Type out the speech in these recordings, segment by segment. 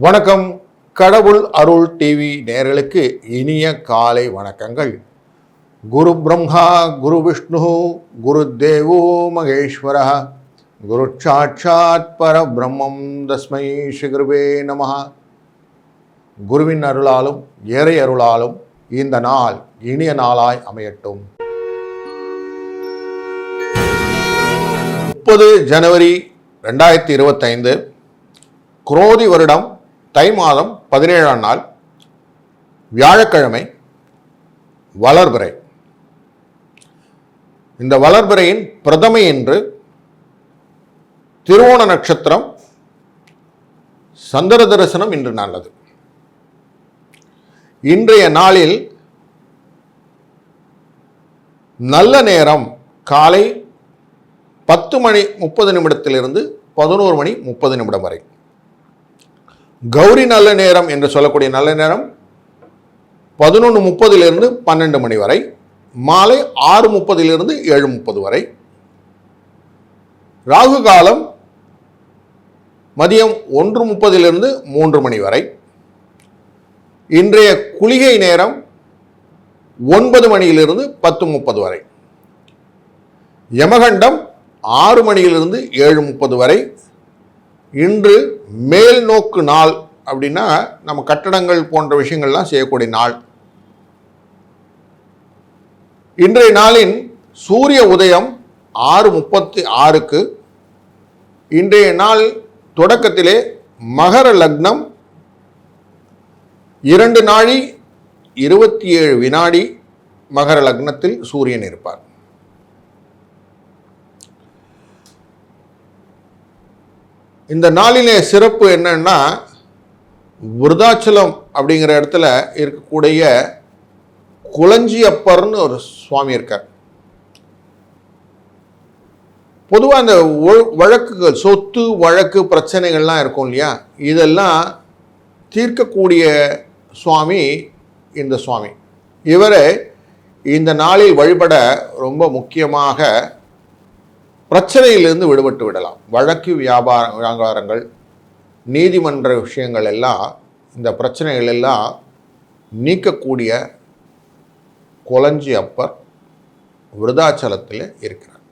வணக்கம். கடவுள் அருள் டிவி நேயர்களுக்கு இனிய காலை வணக்கங்கள். குரு பிரம்மா குரு விஷ்ணு குரு தேவோ மகேஸ்வர குரு சாட்சாத் பரபிரம்மம் தஸ்மை ஸ்ரீ குருவே நமஹ. குருவின் அருளாலும் இறை அருளாலும் இந்த நாள் இனிய நாளாய் அமையட்டும். 30 ஜனவரி 2025 குரோதி வருடம் தை மாதம் 17ஆம் நாள் வியாழக்கிழமை, வளர்பிறை. இந்த வளர்பிறையின் பிரதமை என்று திருவோண நட்சத்திரம், சந்திர தரிசனம் இன்று நல்லது. இன்றைய நாளில் நல்ல நேரம் காலை 10:30 11:30 வரை. கௌரி நல்ல நேரம் என்று சொல்லக்கூடிய நல்ல நேரம் 11:30 12 வரை, மாலை 6:30 7:30 வரை. ராகு காலம் மதியம் 1:30 3 வரை. இன்றைய குளிகை நேரம் 9 10:30 வரை. யமகண்டம் 6 7:30 வரை. இன்று மேல் நோக்கு நாள் அப்படின்னா நம்ம கட்டடங்கள் போன்ற விஷயங்கள்லாம் செய்யக்கூடிய நாள். இன்றைய நாளின் சூரிய உதயம் 6:36. இன்றைய நாள் தொடக்கத்திலே மகர லக்னம் 2 நாழி 27 வினாடி மகர லக்னத்தில் சூரியன் இருப்பார். இந்த நாளிலே சிறப்பு என்னன்னா, விருதாச்சலம் அப்படிங்கிற இடத்துல இருக்கக்கூடிய குளஞ்சியப்பர்னு ஒரு சுவாமி இருக்கார். பொதுவாக அந்த வழக்குகள், சொத்து வழக்கு பிரச்சனைகள்லாம் இருக்கும் இல்லையா, இதெல்லாம் தீர்க்கக்கூடிய சுவாமி இந்த சுவாமி. இவரை இந்த நாளில் வழிபட ரொம்ப முக்கியமாக பிரச்சனையிலிருந்து விடுபட்டு விடலாம். வழக்கு வியாபாரங்கள், நீதிமன்ற விஷயங்கள் எல்லாம், இந்த பிரச்சனைகள் எல்லாம் நீக்கக்கூடிய கொளஞ்சி அப்பர் விருதாச்சலத்தில் இருக்கிறார்.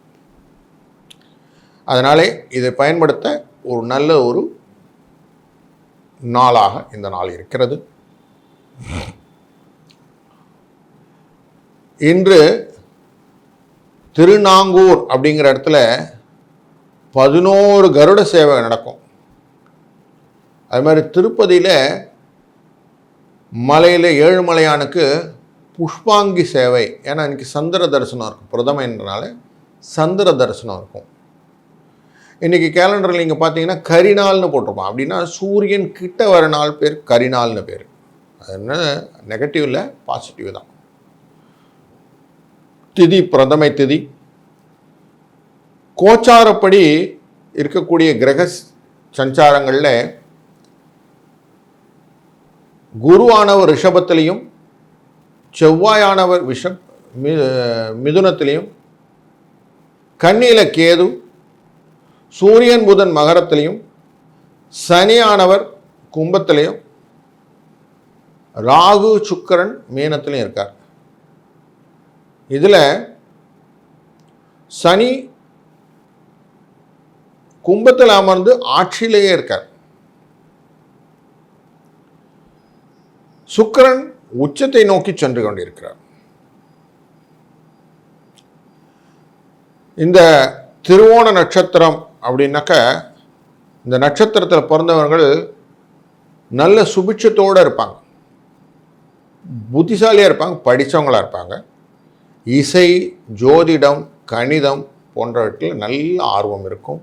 அதனாலே இதை பயன்படுத்த ஒரு நல்ல ஒரு நாளாக இந்த நாள் இருக்கிறது. இன்று திருநாங்கூர் அப்படிங்கிற இடத்துல 11 கருட சேவை நடக்கும். அது மாதிரி திருப்பதியில் மலையில் ஏழுமலையானுக்கு புஷ்பாங்கி சேவை. ஏன்னா இன்னைக்கு சந்திர தரிசனம் இருக்கும், பிரதமைன்றனால சந்திர தரிசனம் இருக்கும். இன்றைக்கி கேலண்டரில் நீங்கள் பார்த்தீங்கன்னா கரிநாள்னு போட்டிருப்போம். அப்படின்னா சூரியன் கிட்ட வர நாள் பேர் கரிநாள்னு பேர். அது என்ன நெகட்டிவ் இல்லை, பாசிட்டிவ் தான். திதி பிரதமை திதி. கோச்சாரப்படி இருக்கக்கூடிய கிரக சஞ்சாரங்களில் குருவானவர் ரிஷபத்திலையும், செவ்வாயானவர் மிதுனத்திலையும், கன்னியில கேது, சூரியன் புதன் மகரத்திலையும், சனியானவர் கும்பத்திலையும், ராகு சுக்கிரன் மீனத்திலையும் இருக்கார். இதில் சனி கும்பத்தில் அமர்ந்து ஆட்சியிலேயே இருக்கார். சுக்கிரன் உச்சத்தை நோக்கி சென்று கொண்டிருக்கிறார். இந்த திருவோண நட்சத்திரம் அப்படின்னாக்க, இந்த நட்சத்திரத்தில் பிறந்தவர்கள் நல்ல சுபிட்சத்தோடு இருப்பாங்க, புத்திசாலியாக இருப்பாங்க, படித்தவங்களாக இருப்பாங்க. இசை, ஜோதிடம், கணிதம் போன்றவற்றில் நல்ல ஆர்வம் இருக்கும்.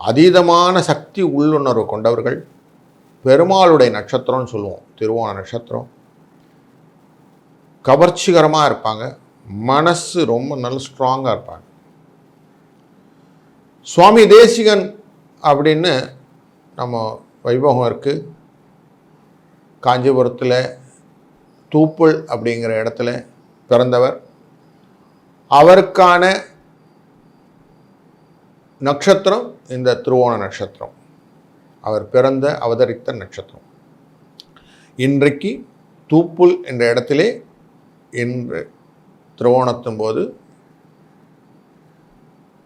அதீதமான சக்தி உள்ளுணர்வு கொண்டவர்கள். பெருமாளுடைய நட்சத்திரம்னு சொல்லுவோம் திருவோண நட்சத்திரம். கவர்ச்சிகரமாக இருப்பாங்க, மனசு ரொம்ப நல்ல ஸ்ட்ராங்காக இருப்பாங்க. சுவாமி தேசிகன் அப்படின்னு நம்ம வைபவம் இருக்குது. காஞ்சிபுரத்தில் தூப்புள் அப்படிங்கிற இடத்துல பிறந்தவர். அவருக்கான நட்சத்திரம் இந்த திருவோண நட்சத்திரம். அவர் பிறந்த அவதரித்த நட்சத்திரம். இன்றைக்கு தூப்புல் என்ற இடத்திலே இன்று திருவோணத்தின் போது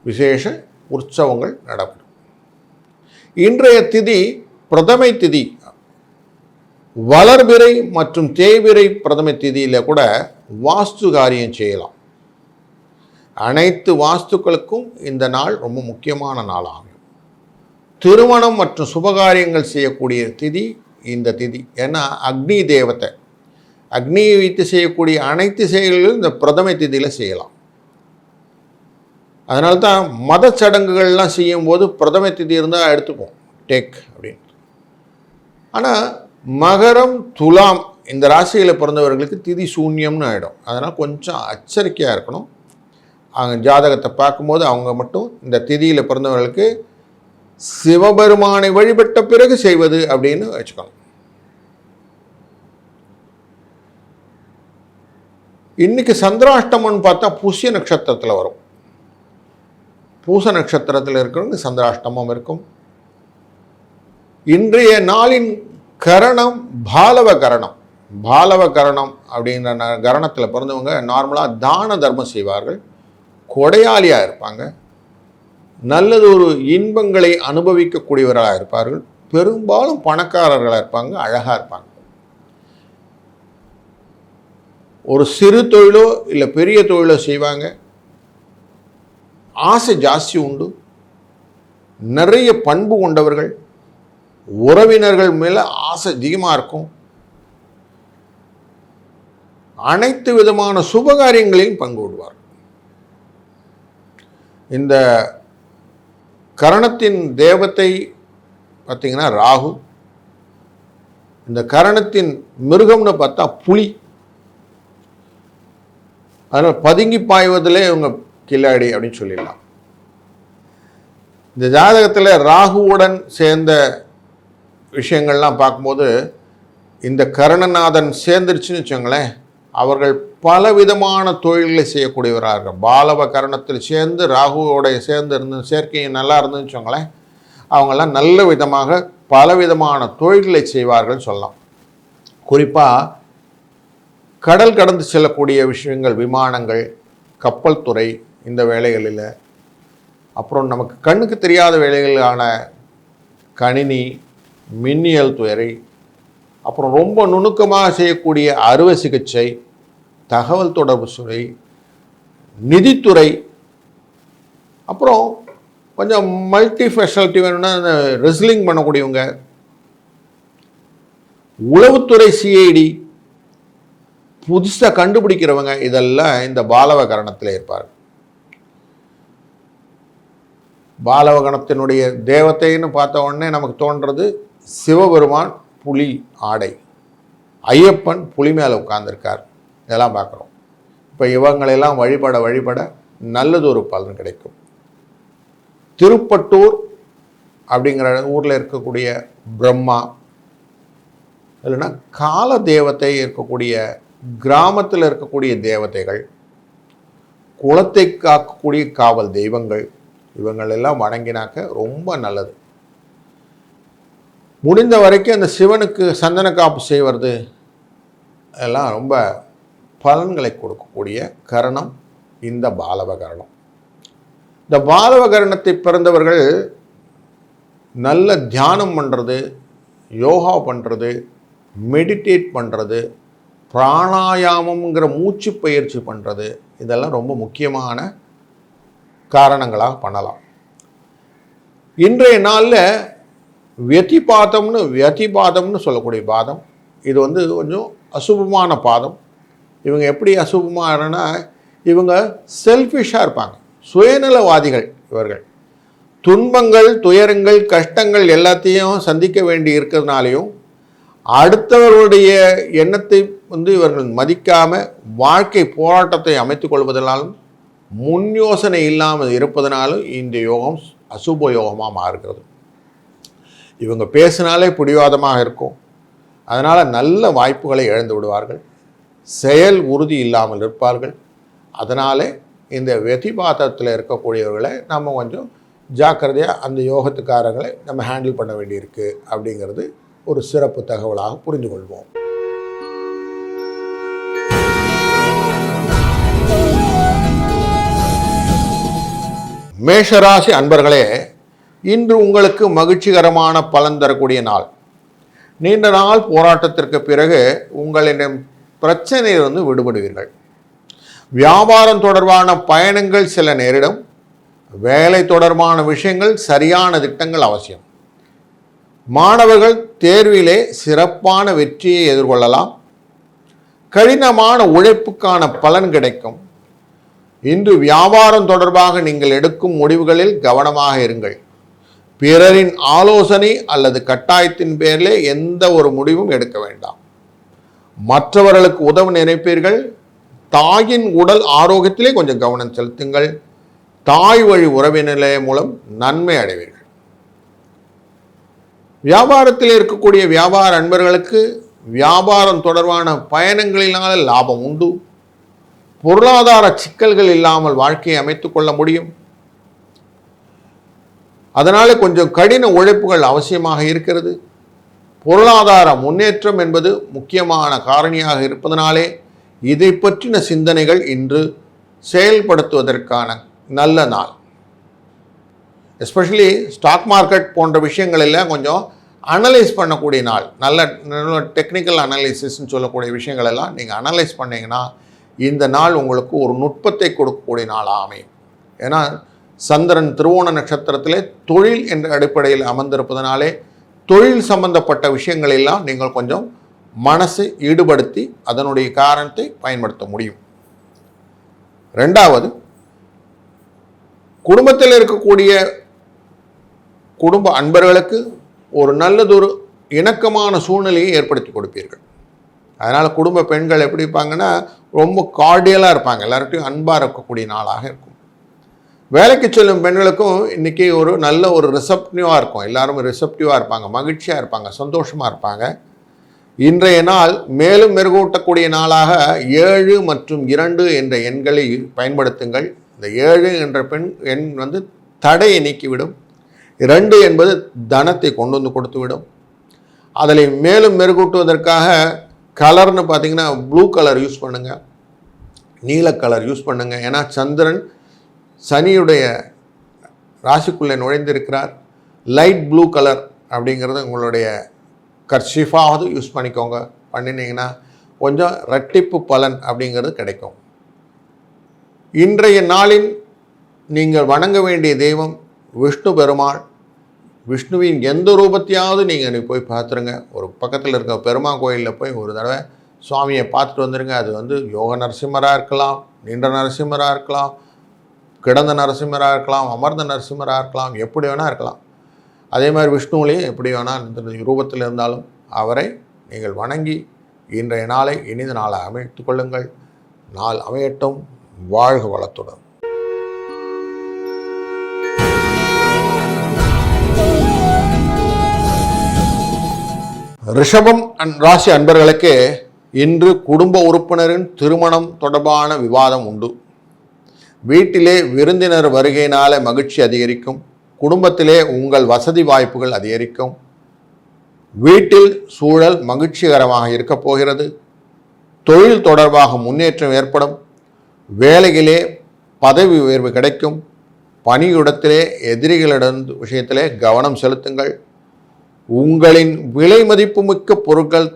விசேஷ உற்சவங்கள் நடைபெறும். இன்றைய திதி பிரதமை திதி. வளர்பிறை மற்றும் தேய்பிறை பிரதமை திதியில் கூட வாஸ்து காரியம் செய்யலாம். அனைத்து வாஸ்துக்களுக்கும் இந்த நாள் ரொம்ப முக்கியமான நாளாகும். திருமணம் மற்றும் சுபகாரியங்கள் செய்யக்கூடிய திதி இந்த திதி. ஏன்னா அக்னி தேவத்தை, அக்னியை வைத்து செய்யக்கூடிய அனைத்து செயல்களும் இந்த பிரதமை திதியில் செய்யலாம். அதனால தான் மத சடங்குகள்லாம் செய்யும்போது பிரதமை திதி இருந்தால் எடுத்துப்போம், டேக் அப்படின்னு. ஆனால் மகரம் துலாம் இந்த ராசியில் பிறந்தவர்களுக்கு திதி சூன்யம்னு ஆகிடும். அதனால் கொஞ்சம் எச்சரிக்கையாக இருக்கணும். அவங்க ஜாதகத்தை பார்க்கும்போது அவங்க மட்டும் இந்த திதியில் பிறந்தவர்களுக்கு சிவபெருமானை வழிபட்ட பிறகு செய்வது அப்படின்னு வச்சுக்கணும். இன்னைக்கு சந்திராஷ்டமம்னு பார்த்தா புஷ்ய நட்சத்திரத்தில் வரும். பூச நட்சத்திரத்தில் இருக்கிறவங்க சந்திராஷ்டமம் இருக்கும். இன்றைய நாளின் கரணம் பாலவ கரணம். பாலவ கரணம் அப்படிங்கிற கரணத்தில் பிறந்தவங்க நார்மலாக தான தர்மம் செய்வார்கள், கொடையாளியாக இருப்பாங்க, நல்லது ஒரு இன்பங்களை அனுபவிக்கக்கூடியவர்களாக இருப்பார்கள், பெரும்பாலும் பணக்காரர்களாக இருப்பாங்க, அழகாக இருப்பாங்க. ஒரு சிறு தொழிலோ இல்லை பெரிய தொழிலோ செய்வாங்க. ஆசை ஜாஸ்தி உண்டு, நிறைய பண்பு கொண்டவர்கள், உறவினர்கள் மேலே ஆசை அதிகமாக இருக்கும். அனைத்து விதமான சுபகாரியங்களிலும் பங்கு கொள்வார். இந்த கரணத்தின் தேவத்தை பார்த்தீங்கன்னா ராகு. இந்த கரணத்தின் மிருகம்னு பார்த்தா புலி. அதனால் பதுங்கி பாய்வதிலே இவங்க கில்லாடி அப்படின்னு சொல்லிடலாம். இந்த ஜாதகத்தில் ராகுவுடன் சேர்ந்த விஷயங்கள்லாம் பார்க்கும்போது இந்த கரணநாதன் சேர்ந்துருச்சுன்னு வச்சுங்களேன், அவர்கள் பலவிதமான தொழில்களை செய்யக்கூடியவராக. பாலவ கரணத்தில் சேர்ந்து ராகுவோடைய சேர்ந்து இருந்து சேர்க்கை நல்லா இருந்துன்னு வச்சுங்களேன், அவங்கெல்லாம் நல்ல விதமாக பலவிதமான தொழில்களை செய்வார்கள் சொல்லலாம். குறிப்பாக கடல் கடந்து செல்லக்கூடிய விஷயங்கள், விமானங்கள், கப்பல் துறை, இந்த வேலைகளில், அப்புறம் நமக்கு கண்ணுக்கு தெரியாத வேலைகளான கணினி, மின்னியல் துறை, அப்புறம் ரொம்ப நுணுக்கமாக செய்யக்கூடிய அறுவை சிகிச்சை, தகவல் தொடர்பு துறை, நிதித்துறை, அப்புறம் கொஞ்சம் மல்டி ஸ்பெஷாலிட்டி வேணும்னா ரெஸ்லிங் பண்ணக்கூடியவங்க, உளவுத்துறை, சிஐடி, புதுசாக கண்டுபிடிக்கிறவங்க, இதெல்லாம் இந்த பாலவ கரணத்தில் இருப்பார். பாலவ கணத்தினுடைய தேவத்தைன்னு பார்த்த உடனே நமக்கு தோன்றது சிவபெருமான் புலி ஆடை, ஐயப்பன் புலி மேலே உட்கார்ந்துருக்கார், இதெல்லாம் பார்க்குறோம். இப்போ இவங்களெல்லாம் வழிபட வழிபட நல்லதொரு பலன் கிடைக்கும். திருப்பட்டூர் அப்படிங்கிற ஊரில் இருக்கக்கூடிய பிரம்மா, இல்லைன்னா கால தேவத்தை இருக்கக்கூடிய கிராமத்தில் இருக்கக்கூடிய தேவதைகள், குலத்தை காக்கக்கூடிய காவல் தெய்வங்கள், இவங்களெல்லாம் வணங்கினாக்க ரொம்ப நல்லது. முடிந்த வரைக்கும் அந்த சிவனுக்கு சந்தன காப்பு செய்வது எல்லாம் ரொம்ப பலன்களை கொடுக்கக்கூடிய கரணம் இந்த பாலவ கரணம். இந்த பாலவ கரணத்தை பிறந்தவர்கள் நல்ல தியானம் பண்ணுறது, யோகா பண்ணுறது, மெடிடேட் பண்ணுறது, பிராணாயாமங்கிற மூச்சு பயிற்சி பண்ணுறது, இதெல்லாம் ரொம்ப முக்கியமான காரணங்களாக பண்ணலாம். இன்றைய நாளில் வியதிபாதம்னு சொல்லக்கூடிய பாதம், இது கொஞ்சம் அசுபமான பாதம். இவங்க எப்படி அசுபமாகனா, இவங்க செல்ஃபிஷாக இருப்பாங்க, சுயநலவாதிகள். இவர்கள் துன்பங்கள், துயரங்கள், கஷ்டங்கள் எல்லாத்தையும் சந்திக்க வேண்டி இருக்கிறதுனாலையும், அடுத்தவர்களுடைய எண்ணத்தை இவர்கள் மதிக்காமல் வாழ்க்கை போராட்டத்தை அமைத்துக் கொள்வதனாலும், முன் யோசனை இல்லாமல் இருப்பதனாலும் இந்த யோகம் அசுப யோகமாக மாறுகிறது. இவங்க பேசினாலே பிடிவாதமாக இருக்கும். அதனால் நல்ல வாய்ப்புகளை இழந்து விடுவார்கள், செயல் உறுதி இல்லாமல் இருப்பார்கள். அதனாலே இந்த வெதிபாதத்தில் இருக்கக்கூடியவர்களை நம்ம கொஞ்சம் ஜாக்கிரதையாக அந்த யோகத்துக்காரங்களை நம்ம ஹேண்டில் பண்ண வேண்டியிருக்கு அப்படிங்கிறது ஒரு சிறப்பு தகவலாக புரிந்து கொள்வோம். மேஷராசி அன்பர்களே, இன்று உங்களுக்கு மகிழ்ச்சிகரமான பலன் தரக்கூடிய நாள். நீண்ட நாள் போராட்டத்திற்கு பிறகு உங்களிடம் பிரச்சனையிலிருந்து விடுபடுவீர்கள். வியாபாரம் தொடர்பான பயணங்கள் சில நேரிடும். வேலை தொடர்பான விஷயங்கள் சரியான திட்டங்கள் அவசியம். மாணவர்கள் தேர்விலே சிறப்பான வெற்றியை எதிர்கொள்ளலாம். கடினமான உழைப்புக்கான பலன் கிடைக்கும். இன்று வியாபாரம் தொடர்பாக நீங்கள் எடுக்கும் முடிவுகளில் கவனமாக இருங்கள். பிறரின் ஆலோசனை அல்லது கட்டாயத்தின் பேரிலே எந்த ஒரு முடிவும் எடுக்க வேண்டாம். மற்றவர்களுக்கு உதவ நினைப்பீர்கள். தாயின் உடல் ஆரோக்கியத்திலே கொஞ்சம் கவனம் செலுத்துங்கள். தாய் வழி உறவினர்களே மூலம் நன்மை அடைவீர்கள். வியாபாரத்தில் இருக்கக்கூடிய வியாபார அன்பர்களுக்கு வியாபாரம் தொடர்பான பயணங்களினால் லாபம் உண்டு. பொருளாதார சிக்கல்கள் இல்லாமல் வாழ்க்கையை அமைத்துக் கொள்ள முடியும். அதனால கொஞ்சம் கடின உழைப்புகள் அவசியமாக இருக்கிறது. பொருளாதார முன்னேற்றம் என்பது முக்கியமான காரணியாக இருப்பதனாலே இதை பற்றின சிந்தனைகள் இன்று செயல்படுத்துவதற்கான நல்ல நாள். எஸ்பெஷலி ஸ்டாக் மார்க்கெட் போன்ற விஷயங்கள் எல்லாம் கொஞ்சம் அனலைஸ் பண்ணக்கூடிய நாள். நல்ல டெக்னிக்கல் அனலைசிஸ்ன்னு சொல்லக்கூடிய விஷயங்கள் எல்லாம் நீங்கள் அனலைஸ் பண்ணிங்கன்னா இந்த நாள் உங்களுக்கு ஒரு நுட்பத்தை கொடுக்கக்கூடிய நாளாக அமையும். ஏன்னா சந்திரன் திருவோண நட்சத்திரத்திலே தொழில் என்ற அடிப்படையில் அமர்ந்திருப்பதனாலே தொழில் சம்பந்தப்பட்ட விஷயங்களெல்லாம் நீங்கள் கொஞ்சம் மனசை ஈடுபடுத்தி அதனுடைய காரணத்தை பயன்படுத்த முடியும். ரெண்டாவது, குடும்பத்தில் இருக்கக்கூடிய குடும்ப அன்பர்களுக்கு ஒரு நல்லதொரு இணக்கமான சூழ்நிலையை ஏற்படுத்தி கொடுப்பீர்கள். அதனால் குடும்ப பெண்கள் எப்படி இருப்பாங்கன்னா ரொம்ப கார்டியலாக இருப்பாங்க. எல்லார்ட்டையும் அன்பாக இருக்கக்கூடிய நாளாக இருக்கும். வேலைக்கு செல்லும் பெண்களுக்கும் இன்றைக்கி ஒரு நல்ல ஒரு ரிசப்டிவாக இருக்கும். எல்லாரும் ரிசப்டிவாக இருப்பாங்க, மகிழ்ச்சியாக இருப்பாங்க, சந்தோஷமாக இருப்பாங்க. இன்றைய நாள் மேலும் மெருகூட்டக்கூடிய நாளாக 7 மற்றும் 2 என்ற எண்களை பயன்படுத்துங்கள். இந்த 7 என்ற எண் தடையை நீக்கிவிடும். 2 என்பது தனத்தை கொண்டு வந்து கொடுத்துவிடும். அதில் மேலும் மெருகூட்டுவதற்காக கலர்னு பார்த்திங்கன்னா ப்ளூ கலர் யூஸ் பண்ணுங்கள், நீல கலர் யூஸ் பண்ணுங்கள். ஏன்னா சந்திரன் சனியுடைய ராசிக்குள்ளே நுழைந்திருக்கிறார். லைட் ப்ளூ கலர் அப்படிங்கிறது உங்களுடைய கர்ஷிஃபாவது யூஸ் பண்ணிக்கோங்க. பண்ணினீங்கன்னா கொஞ்சம் இரட்டிப்பு பலன் அப்படிங்கிறது கிடைக்கும். இன்றைய நாளில் நீங்கள் வணங்க வேண்டிய தெய்வம் விஷ்ணு பெருமாள். விஷ்ணுவின் எந்த ரூபத்தையாவது நீங்கள் போய் பார்த்துருங்க. ஒரு பக்கத்தில் இருக்க பெருமாள் கோயிலில் போய் ஒரு தடவை சுவாமியை பார்த்துட்டு வந்துடுங்க. அது யோக நரசிம்மராக இருக்கலாம், நீண்ட நரசிம்மராக இருக்கலாம், கிடந்த நரசிம்மராக இருக்கலாம், அமர்ந்த நரசிம்மராக இருக்கலாம், எப்படி வேணால் இருக்கலாம். அதே மாதிரி விஷ்ணுவிலையும் எப்படி வேணால் இந்த ரூபத்தில் இருந்தாலும் அவரை நீங்கள் வணங்கி இன்றைய நாளை இனித நாளாக அமைத்துக் கொள்ளுங்கள். நாள் அமையட்டும். வாழ்க வளத்துடன். ரிஷபம் ராசி அன்பர்களுக்கு இன்று குடும்ப உறுப்பினரின் திருமணம் தொடர்பான விவாதம் உண்டு. வீட்டிலே விருந்தினர் வருகையினால மகிழ்ச்சி அதிகரிக்கும். குடும்பத்திலே உங்கள் வசதி வாய்ப்புகள் அதிகரிக்கும். வீட்டில் சூழல் மகிழ்ச்சிகரமாக இருக்கப் போகிறது. தொழில் தொடர்பாக முன்னேற்றம் ஏற்படும். வேலையிலே பதவி உயர்வு கிடைக்கும். பணியிடத்திலே எதிரிகளிடம் விஷயத்திலே கவனம் செலுத்துங்கள். உங்களின் விலை மதிப்புமிக்க பொருட்கள்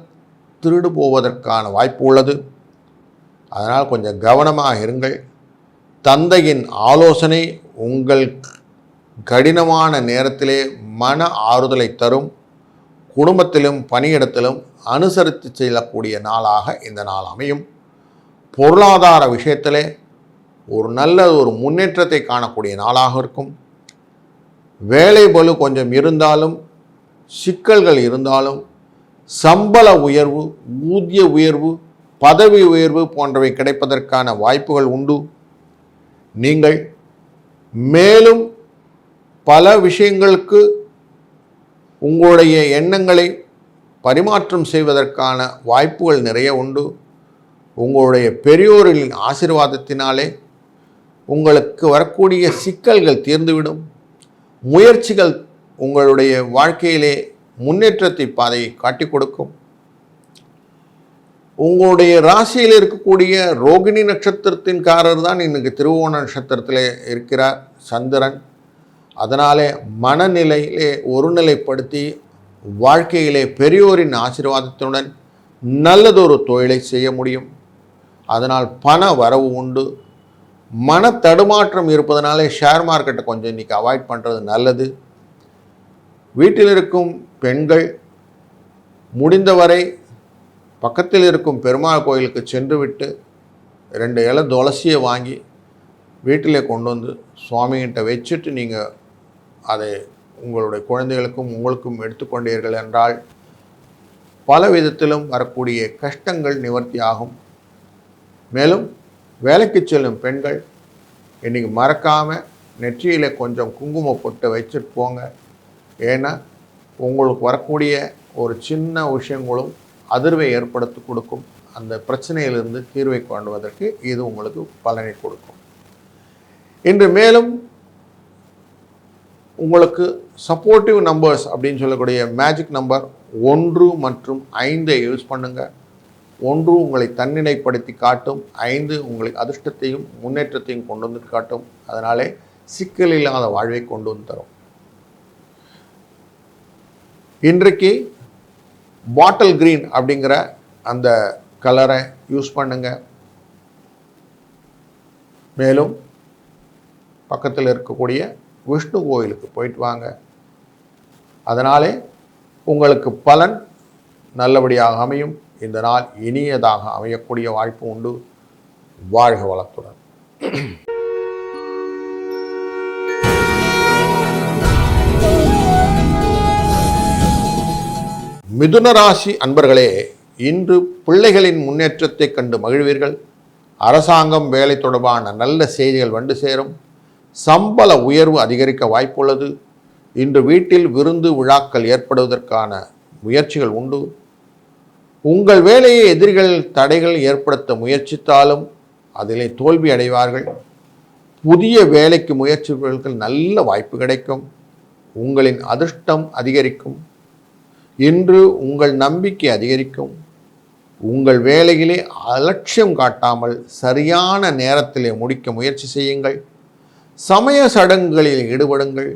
திருடு போவதற்கான வாய்ப்பு உள்ளது. அதனால் கொஞ்சம் கவனமாக இருங்கள். தந்தையின் ஆலோசனை உங்கள் கடினமான நேரத்திலே மன ஆறுதலை தரும். குடும்பத்திலும் பணியிடத்திலும் அனுசரித்து செல்லக்கூடிய நாளாக இந்த நாள் அமையும். பொருளாதார விஷயத்திலே ஒரு நல்ல ஒரு முன்னேற்றத்தை காணக்கூடிய நாளாக இருக்கும். வேலை பளு கொஞ்சம் இருந்தாலும், சிக்கல்கள் இருந்தாலும், சம்பள உயர்வு, ஊதிய உயர்வு, பதவி உயர்வு போன்றவை கிடைப்பதற்கான வாய்ப்புகள் உண்டு. நீங்கள் மேலும் பல விஷயங்களுக்கு உங்களுடைய எண்ணங்களை பரிமாற்றம் செய்வதற்கான வாய்ப்புகள் நிறைய உண்டு. உங்களுடைய பெரியோர்களின் ஆசீர்வாதத்தினாலே உங்களுக்கு வரக்கூடிய சிக்கல்கள் தீர்ந்துவிடும். முயற்சிகள் உங்களுடைய வாழ்க்கையிலே முன்னேற்றத்தை பாதையை காட்டிக் கொடுக்கும். உங்களுடைய ராசியில் இருக்கக்கூடிய ரோகிணி நட்சத்திரத்தின்காரர் தான் இன்னைக்கு திருவோண நட்சத்திரத்தில் இருக்கிறார் சந்திரன். அதனாலே மனநிலையிலே ஒருநிலைப்படுத்தி வாழ்க்கையிலே பெரியோரின் ஆசீர்வாதத்துடன் நல்லதொரு தொழிலை செய்ய முடியும். அதனால் பண வரவு உண்டு. மன தடுமாற்றம் இருப்பதனாலே ஷேர் மார்க்கெட்டை கொஞ்சம் இன்றைக்கி அவாய்ட் பண்ணுறது நல்லது. வீட்டில் இருக்கும் பெண்கள் முடிந்தவரை பக்கத்தில் இருக்கும் பெருமாள் கோயிலுக்கு சென்று விட்டு 2 இலை துளசியை வாங்கி வீட்டிலே கொண்டு வந்து சுவாமிகிட்ட வச்சுட்டு நீங்கள் அதை உங்களுடைய குழந்தைகளுக்கும் உங்களுக்கும் எடுத்துக்கொண்டீர்கள் என்றால் பல விதத்திலும் வரக்கூடிய கஷ்டங்கள் நிவர்த்தி ஆகும். மேலும் வேலைக்கு செல்லும் பெண்கள் இன்றைக்கி மறக்காமல் நெற்றியில் கொஞ்சம் குங்குமம் போட்டு வச்சுட்டு போங்க. ஏன்னா உங்களுக்கு வரக்கூடிய ஒரு சின்ன விஷயங்களும் அதிர்வை ஏற்படுத்தி கொடுக்கும். அந்த பிரச்சனையிலிருந்து தீர்வை காணுவதற்கு இது உங்களுக்கு பலனை கொடுக்கும். இன்று மேலும் உங்களுக்கு சப்போர்ட்டிவ் நம்பர்ஸ் அப்படின்னு சொல்லக்கூடிய மேஜிக் நம்பர் 1 மற்றும் 5 யூஸ் பண்ணுங்கள். 1 உங்களை தன்னிலைப்படுத்தி காட்டும், 5 உங்களுக்கு அதிர்ஷ்டத்தையும் முன்னேற்றத்தையும் கொண்டு வந்து காட்டும். அதனாலே சிக்கல் இல்லாத வாழ்வை கொண்டு வந்து தரும். இன்றைக்கு பாட்டில் கிரீன் அப்படிங்கிற அந்த கலரை யூஸ் பண்ணுங்க. மேலும் பக்கத்தில் இருக்கக்கூடிய விஷ்ணு கோயிலுக்கு போயிட்டு வாங்க. அதனாலே உங்களுக்கு பலன் நல்லபடியாக அமையும். இந்த நாள் இனியதாக அமையக்கூடிய வாய்ப்பு உண்டு. வாழ்க வளத்துடன். மிதுன ராசி அன்பர்களே, இன்று பிள்ளைகளின் முன்னேற்றத்தை கண்டு மகிழ்வீர்கள். அரசாங்கம் வேலை தொடர்பான நல்ல செய்திகள் வந்து சேரும். சம்பள உயர்வு அதிகரிக்க வாய்ப்புள்ளது. இன்று வீட்டில் விருந்து விழாக்கள் ஏற்படுவதற்கான முயற்சிகள் உண்டு. உங்கள் வேலையை எதிரிகள் தடைகள் ஏற்படுத்த முயற்சித்தாலும் அதிலே தோல்வி அடைவார்கள். புதிய வேலைக்கு முயற்சிப்பவர்களுக்கு நல்ல வாய்ப்பு கிடைக்கும். உங்களின் அதிர்ஷ்டம் அதிகரிக்கும். இன்று உங்கள் நம்பிக்கை அதிகரிக்கும். உங்கள் வேலையிலே அலட்சியம் காட்டாமல் சரியான நேரத்திலே முடிக்க முயற்சி செய்யுங்கள். சமய சடங்குகளில் ஈடுபடுங்கள்.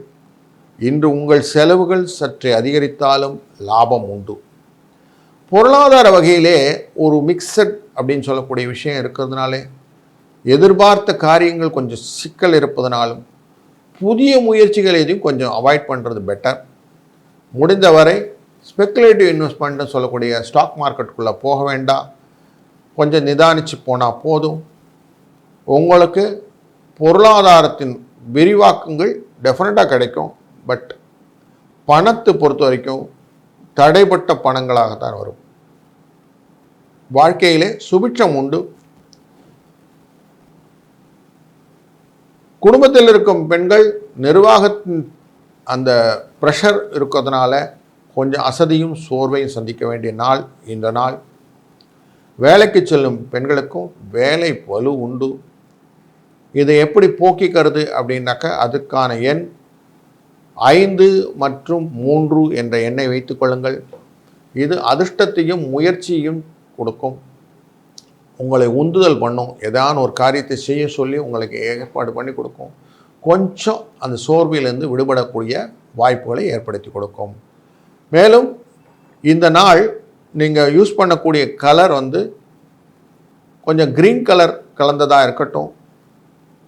இன்று உங்கள் செலவுகள் சற்றே அதிகரித்தாலும் லாபம் உண்டு. பொருளாதார வகையிலே ஒரு மிக்சட் அப்படின்னு சொல்லக்கூடிய விஷயம் இருக்கிறதுனாலே எதிர்பார்த்த காரியங்கள் கொஞ்சம் சிக்கல் இருப்பதனாலும் புதிய முயற்சிகள் எதையும் கொஞ்சம் அவாய்ட் பண்ணுறது பெட்டர். முடிந்தவரை ஸ்பெக்குலேட்டிவ் இன்வெஸ்ட்மெண்ட்னு சொல்லக்கூடிய ஸ்டாக் மார்க்கெட்டுக்குள்ளே போக வேண்டாம். கொஞ்சம் நிதானித்து போனால் போதும். உங்களுக்கு பொருளாதாரத்தின் விரிவாக்கங்கள் டெஃபினட்டாக கிடைக்கும். பட் பணத்தை பொறுத்த வரைக்கும் தடைப்பட்ட பணங்களாகத்தான் வரும். வாழ்க்கையிலே சுபிட்சம் உண்டு. குடும்பத்தில் இருக்கும் பெண்கள் நிர்வாகத்தின் அந்த ப்ரெஷர் இருக்கிறதுனால கொஞ்சம் அசதியும் சோர்வையும் சந்திக்க வேண்டிய நாள் இந்த நாள். வேலைக்கு செல்லும் பெண்களுக்கும் வேலை வலு உண்டு. இதை எப்படி போக்கிக்கிறது அப்படின்னாக்கா அதுக்கான எண் 5 மற்றும் 3 என்ற எண்ணை வைத்துக் கொள்ளுங்கள். இது அதிர்ஷ்டத்தையும் முயற்சியையும் கொடுக்கும். உங்களை உந்துதல் பண்ணும். ஏதான ஒரு காரியத்தை செய்ய சொல்லி உங்களுக்கு ஏற்பாடு பண்ணி கொடுக்கும். கொஞ்சம் அந்த சோர்விலிருந்து விடுபடக்கூடிய வாய்ப்புகளை ஏற்படுத்தி கொடுக்கும். மேலும் இந்த நாள் நீங்கள் யூஸ் பண்ணக்கூடிய கலர் கொஞ்சம் க்ரீன் கலர் கலந்ததாக இருக்கட்டும்.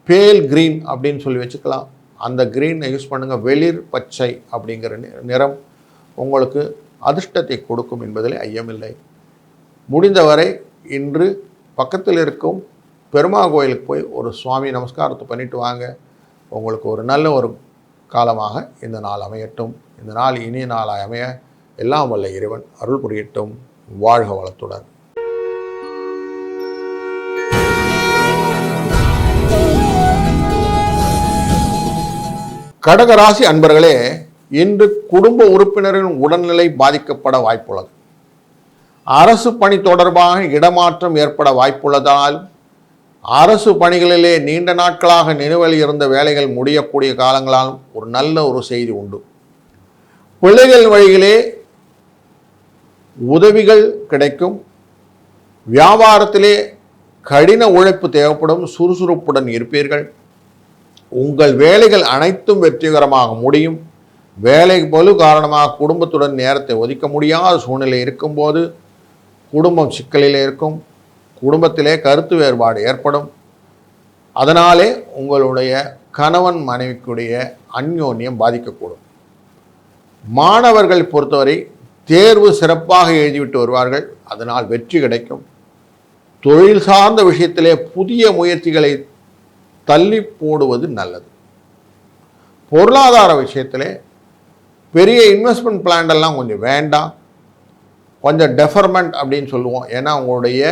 பேல் க்ரீன் அப்படின்னு சொல்லி வச்சுக்கலாம். அந்த க்ரீனை யூஸ் பண்ணுங்கள். வெளிர் பச்சை அப்படிங்கிற நிறம் உங்களுக்கு அதிர்ஷ்டத்தை கொடுக்கும் என்பதில் ஐயமில்லை. முடிந்தவரை இன்று பக்கத்தில் இருக்கும் பெருமாள் கோயிலுக்கு போய் ஒரு சுவாமி நமஸ்காரத்தை பண்ணிட்டு வாங்க. உங்களுக்கு ஒரு நல்ல ஒரு காலமாக இந்த நாள் அமையட்டும். இந்த நாள் இனிய நாளாக அமைய எல்லாம் வல்ல இறைவன் அருள் புரியட்டும். வாழ்க வளத்துடன். கடகராசி அன்பர்களே, இன்று குடும்ப உறுப்பினரின் உடல்நிலை பாதிக்கப்பட வாய்ப்புள்ளது. அரசு பணி தொடர்பாக இடமாற்றம் ஏற்பட வாய்ப்புள்ளதால் அரசு பணிகளிலே நீண்ட நாட்களாக நிலுவையில் இருந்த வேலைகள் முடியக்கூடிய காலங்களாலும் ஒரு நல்ல ஒரு செய்தி உண்டு. பிள்ளைகள் வழியிலே உதவிகள் கிடைக்கும். வியாபாரத்திலே கடின உழைப்பு தேவைப்படும். சுறுசுறுப்புடன் இருப்பீர்கள். உங்கள் வேலைகள் அனைத்தும் வெற்றிகரமாக முடியும். வேலை பளு காரணமாக குடும்பத்துடன் நேரத்தை ஒதுக்க முடியாத சூழ்நிலை இருக்கும்போது குடும்பம் சிக்கலில் இருக்கும். குடும்பத்திலே கருத்து வேறுபாடு ஏற்படும். அதனாலே உங்களுடைய கணவன் மனைவிக்குடைய அந்யோன்யம் பாதிக்கக்கூடும். மாணவர்கள் பொறுத்தவரை தேர்வு சிறப்பாக எழுதிவிட்டு வருவார்கள். அதனால் வெற்றி கிடைக்கும். தொழில் சார்ந்த விஷயத்திலே புதிய முயற்சிகளை தள்ளி போடுவது நல்லது. பொருளாதார விஷயத்திலே பெரிய இன்வெஸ்ட்மெண்ட் பிளான் எல்லாம் கொஞ்சம் வேண்டாம். கொஞ்சம் டெஃபர்மெண்ட் அப்படின்னு சொல்லுவோம். ஏன்னா உங்களுடைய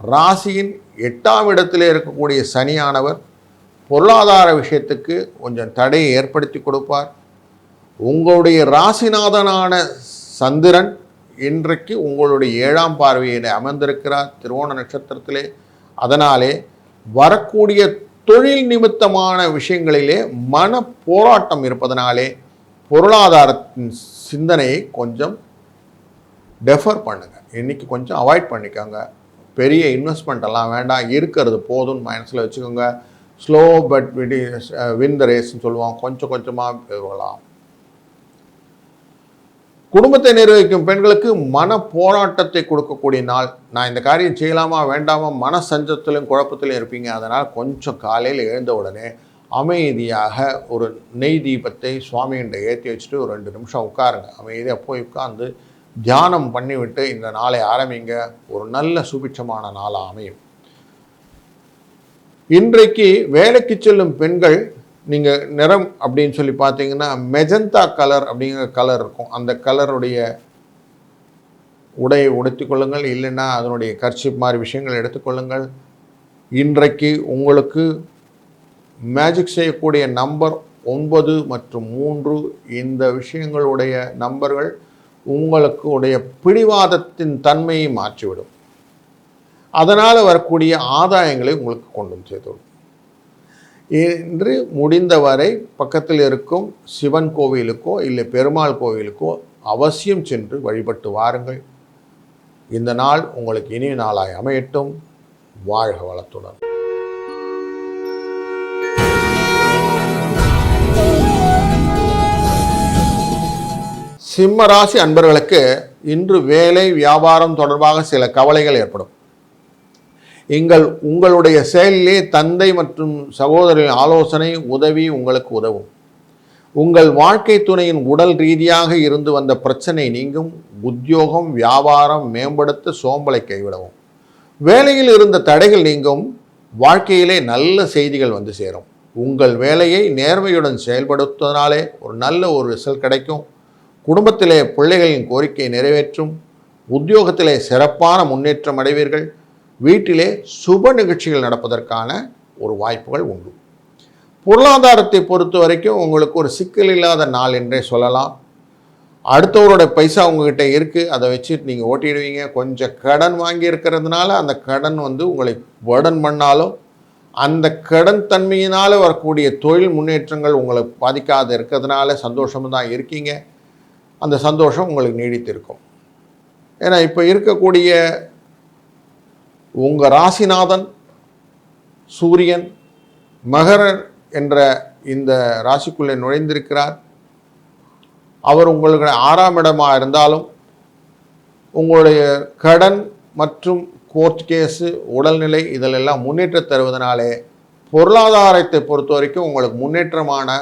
ராசியின் 8ஆம் இடத்திலே இருக்கக்கூடிய சனியானவர் பொருளாதார விஷயத்துக்கு கொஞ்சம் தடையை ஏற்படுத்தி கொடுப்பார். உங்களுடைய ராசிநாதனான சந்திரன் இன்றைக்கு உங்களுடைய 7ஆம் பார்வையில் அமர்ந்திருக்கிறார் திருவோண நட்சத்திரத்திலே. அதனாலே வரக்கூடிய தொழில் நிமித்தமான விஷயங்களிலே மன போராட்டம் இருப்பதனாலே பொருளாதாரத்தின் சிந்தனையை கொஞ்சம் டெஃபர் பண்ணுங்கள். இன்றைக்கி கொஞ்சம் அவாய்ட் பண்ணிக்கோங்க. பெரிய இன்வெஸ்ட்மெண்ட் எல்லாம் வேண்டாம். இருக்கிறது போதும்னு மனசில் வச்சுக்கோங்க. ஸ்லோ பட் வின் த ரேஸ்ன்னு சொல்லுவோம். கொஞ்சம் கொஞ்சமாக பெறலாம். குடும்பத்தை நிர்வகிக்கும் பெண்களுக்கு மன போராட்டத்தை கொடுக்கக்கூடிய நாள். நான் இந்த காரியம் செய்யலாமா வேண்டாமா மன சஞ்சத்திலும் குழப்பத்திலும் இருப்பீங்க. அதனால் கொஞ்சம் காலையில் எழுந்த உடனே அமைதியாக ஒரு நெய் தீபத்தை சுவாமிகிட்ட ஏற்றி வச்சுட்டு ஒரு 2 நிமிஷம் உட்காருங்க. அமைதியாக போய் உட்கார்ந்து தியானம் பண்ணிவிட்டு இந்த நாளை ஆரம்பிங்க. ஒரு நல்ல சுபிட்சமான நாளாக அமையும். இன்றைக்கு வேலைக்கு செல்லும் பெண்கள் நீங்கள் நிறம் அப்படின்னு சொல்லி பார்த்தீங்கன்னா மெஜந்தா கலர் அப்படிங்கிற கலர் இருக்கும். அந்த கலருடைய உடையை உடுத்திக்கொள்ளுங்கள். இல்லைன்னா அதனுடைய கர்ச்சிப் மாதிரி விஷயங்கள் எடுத்துக்கொள்ளுங்கள். இன்றைக்கு உங்களுக்கு மேஜிக் செய்யக்கூடிய நம்பர் 9 மற்றும் 3. இந்த விஷயங்களுடைய நம்பர்கள் உங்களுக்கு உடைய பிடிவாதத்தின் தன்மையை மாற்றிவிடும். அதனால் வரக்கூடிய ஆதாயங்களை உங்களுக்கு கொண்டு சேர்த்துவிடும். இன்று முடிந்தவரை பக்கத்தில் இருக்கும் சிவன் கோவிலுக்கோ இல்லை பெருமாள் கோவிலுக்கோ அவசியம் சென்று வழிபட்டு வாருங்கள். இந்த நாள் உங்களுக்கு இனிய நாளாய் அமையட்டும். வாழ்க வளத்துடன். சிம்ம ராசி அன்பர்களுக்கு இன்று வேலை வியாபாரம் தொடர்பாக சில கவலைகள் ஏற்படும். உங்களுடைய செயலிலே தந்தை மற்றும் சகோதரின் ஆலோசனை உதவி உங்களுக்கு உதவும். உங்கள் வாழ்க்கை துணையின் உடல் ரீதியாக இருந்து வந்த பிரச்சனை நீங்கும். உத்தியோகம் வியாபாரம் மேம்படுத்த சோம்பலை கைவிடவும். வேலையில் இருந்த தடைகள் நீங்கும். வாழ்க்கையிலே நல்ல செய்திகள் வந்து சேரும். உங்கள் வேலையை நேர்மையுடன் செயல்படுத்துவதனாலே ஒரு நல்ல ஒரு ரிசல்ட் கிடைக்கும். குடும்பத்திலே பிள்ளைகளின் கோரிக்கையை நிறைவேற்றும். உத்தியோகத்திலே சிறப்பான முன்னேற்றம் அடைவீர்கள். வீட்டிலே சுப நிகழ்ச்சிகள் நடப்பதற்கான ஒரு வாய்ப்புகள் உண்டு. பொருளாதாரத்தை பொறுத்த வரைக்கும் உங்களுக்கு ஒரு சிக்கல் இல்லாத நாள் என்றே சொல்லலாம். அடுத்தவரோட பைசா உங்ககிட்ட இருக்குது, அதை வச்சுட்டு நீங்கள் ஓட்டிடுவீங்க. கொஞ்சம் கடன் வாங்கி இருக்கிறதுனால அந்த கடன் உங்களை பர்டன் பண்ணாலும் அந்த கடன் தன்மையினால் வரக்கூடிய தொழில் முன்னேற்றங்கள் உங்களை பாதிக்காத இருக்கிறதுனால சந்தோஷமாக தான் இருக்கீங்க. அந்த சந்தோஷம் உங்களுக்கு நீடித்திருக்கும். ஏன்னா இப்போ இருக்கக்கூடிய உங்கள் ராசிநாதன் சூரியன் மகரர் என்ற இந்த ராசிக்குள்ளே நுழைந்திருக்கிறார். அவர் உங்களுக்கு 6ஆம் இடமாக இருந்தாலும் உங்களுடைய கடன் மற்றும் கோர்ட் கேஸு உடல்நிலை இதிலெல்லாம் முன்னேற்றம் தருவதனாலே பொருளாதாரத்தை பொறுத்த வரைக்கும் உங்களுக்கு முன்னேற்றமான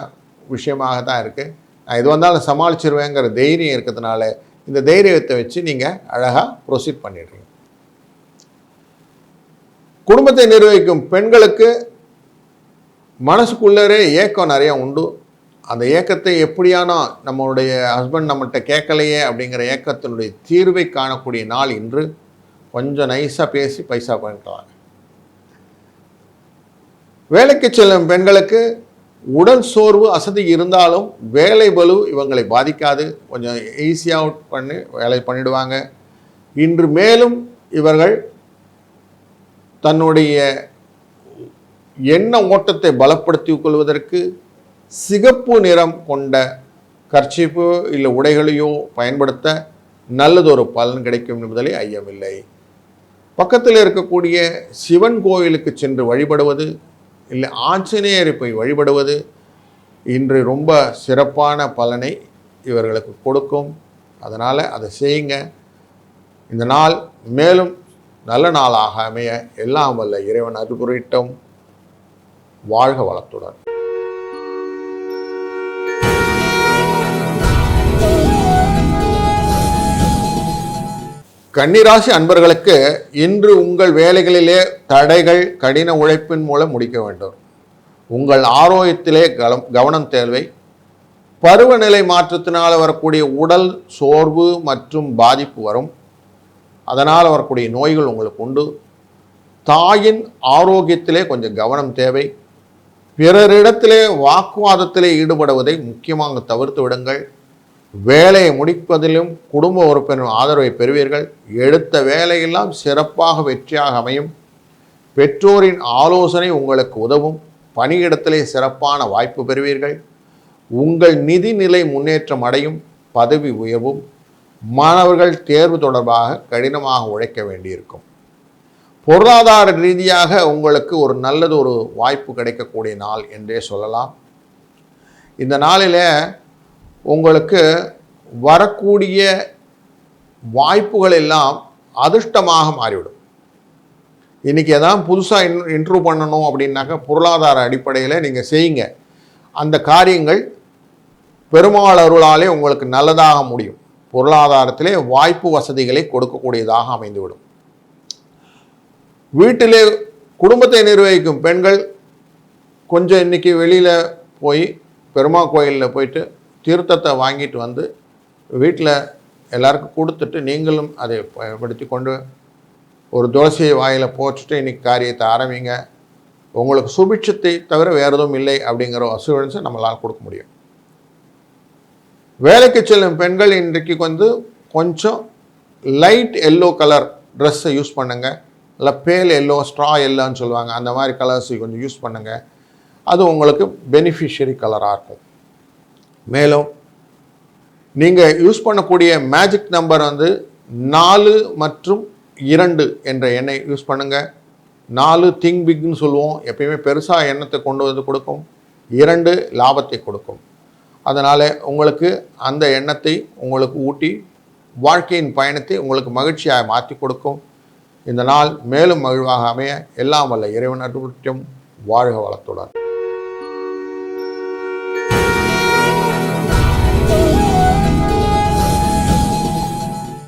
விஷயமாக தான் இருக்குது. நான் இது வந்தாலும் சமாளிச்சிருவேங்கிற தைரியம் இருக்கிறதுனால இந்த தைரியத்தை வச்சு நீங்கள் அழகாக ப்ரொசீட் பண்ணிடுறீங்க. குடும்பத்தை நிர்வகிக்கும் பெண்களுக்கு மனசுக்குள்ளே ஏக்கம் நிறையா உண்டு. அந்த ஏக்கத்தை எப்படியானா நம்மளுடைய ஹஸ்பண்ட் நம்மகிட்ட கேட்கலையே அப்படிங்கிற ஏக்கத்தினுடைய தீர்வை காணக்கூடிய நாள் இன்று. கொஞ்சம் நைஸாக பேசி பைசா பண்ணிக்கலாம். வேலைக்கு செல்லும் பெண்களுக்கு உடல் சோர்வு அசதி இருந்தாலும் வேலை பளு இவங்களை பாதிக்காது. கொஞ்சம் ஈஸியாக பண்ணி வேலை பண்ணிடுவாங்க. இன்று மேலும் இவர்கள் தன்னுடைய எண்ண ஓட்டத்தை பலப்படுத்திக் கொள்வதற்கு சிகப்பு நிறம் கொண்ட கர்ச்சீப்போ இல்லை உடைகளையோ பயன்படுத்த நல்லதொரு பலன் கிடைக்கும் என்பதிலே ஐயமில்லை. பக்கத்தில் இருக்கக்கூடிய சிவன் கோயிலுக்கு சென்று வழிபடுவது இல்லை ஆஞ்சநேயரை போய் வழிபடுவது இன்று ரொம்ப சிறப்பான பலனை இவர்களுக்கு கொடுக்கும். அதனால் அதை செய்யுங்க. இந்த நாள் மேலும் நல்ல நாளாக அமைய எல்லாம் வல்ல இறைவன் அருள் புரியட்டும். வாழ்க வளத்துடன். கன்னிராசி அன்பர்களுக்கு இன்று உங்கள் வேலைகளிலே தடைகள் கடின உழைப்பின் மூலம் முடிக்க வேண்டும். உங்கள் ஆரோக்கியத்திலே கவனம் தேவை. பருவநிலை மாற்றத்தினால் வரக்கூடிய உடல் சோர்வு மற்றும் பாதிப்பு வரும். அதனால் வரக்கூடிய நோய்கள் உங்களுக்கு உண்டு. தாயின் ஆரோக்கியத்திலே கொஞ்சம் கவனம் தேவை. பிறரிடத்திலே வாக்குவாதத்திலே ஈடுபடுவதை முக்கியமாக தவிர்த்து விடுங்கள். வேலையை முடிப்பதிலும் குடும்ப உறுப்பினர் ஆதரவை பெறுவீர்கள். எடுத்த வேலையெல்லாம் சிறப்பாக வெற்றியாக அமையும். பெற்றோரின் ஆலோசனை உங்களுக்கு உதவும். பணியிடத்திலே சிறப்பான வாய்ப்பு பெறுவீர்கள். உங்கள் நிதிநிலை முன்னேற்றம் அடையும். பதவி உயர்வும். மாணவர்கள் தேர்வு தொடர்பாக கடினமாக உழைக்க வேண்டியிருக்கும். பொருளாதார ரீதியாக உங்களுக்கு ஒரு நல்லது ஒரு வாய்ப்பு கிடைக்கக்கூடிய நாள் என்றே சொல்லலாம். இந்த நாளில் உங்களுக்கு வரக்கூடிய வாய்ப்புகள் எல்லாம் அதிர்ஷ்டமாக மாறிவிடும். இன்றைக்கி எதாவது புதுசாக இன்ட்ரூவ் பண்ணணும் அப்படின்னாக்கா பொருளாதார அடிப்படையில் நீங்கள் செய்யுங்க. அந்த காரியங்கள் பெருமாள் அருளாலே உங்களுக்கு நல்லதாக முடியும். பொருளாதாரத்திலே வாய்ப்பு வசதிகளை கொடுக்கக்கூடியதாக அமைந்துவிடும். வீட்டிலே குடும்பத்தை நிர்வகிக்கும் பெண்கள் கொஞ்சம் இன்றைக்கி வெளியில் போய் பெருமாள் கோயிலில் போயிட்டு தீர்த்தத்தை வாங்கிட்டு வந்து வீட்டில் எல்லாருக்கும் கொடுத்துட்டு நீங்களும் அதை பயன்படுத்தி கொண்டு ஒரு துளசியை வாயில் போச்சுட்டு இன்றைக்கி காரியத்தை ஆரம்பிங்க. உங்களுக்கு சுபிட்சத்தை தவிர வேறு எதுவும் இல்லை அப்படிங்கிற அசூரன்ஸை நம்மளால் கொடுக்க முடியும். வேலைக்கு செல்லும் பெண்கள் இன்றைக்கு கொஞ்சம் லைட் எல்லோ கலர் ட்ரெஸ்ஸை யூஸ் பண்ணுங்கள். இல்லை பேல் எல்லோ, ஸ்ட்ரா எல்லோன்னு சொல்லுவாங்க, அந்த மாதிரி கலர்ஸ் கொஞ்சம் யூஸ் பண்ணுங்கள். அது உங்களுக்கு பெனிஃபிஷியரி கலராக இருக்கும். மேலும் நீங்கள் யூஸ் பண்ணக்கூடிய மேஜிக் நம்பர் 4 மற்றும் 2 என்ற எண்ணை யூஸ் பண்ணுங்கள். 4 திங்க் பிக்னு சொல்லுவோம், எப்பயுமே பெருசாக எண்ணத்தை கொண்டு வந்து கொடுக்கும். 2 லாபத்தை கொடுக்கும். அதனால் உங்களுக்கு அந்த எண்ணத்தை உங்களுக்கு ஊட்டி வாழ்க்கையின் பயணத்தை உங்களுக்கு மகிழ்ச்சியாக மாற்றி கொடுக்கும். இந்த நாள் மேலும் மகிழ்வாக அமைய எல்லாம் வல்ல இறைவன் அருளும். வாழ்க வளத்துடன்.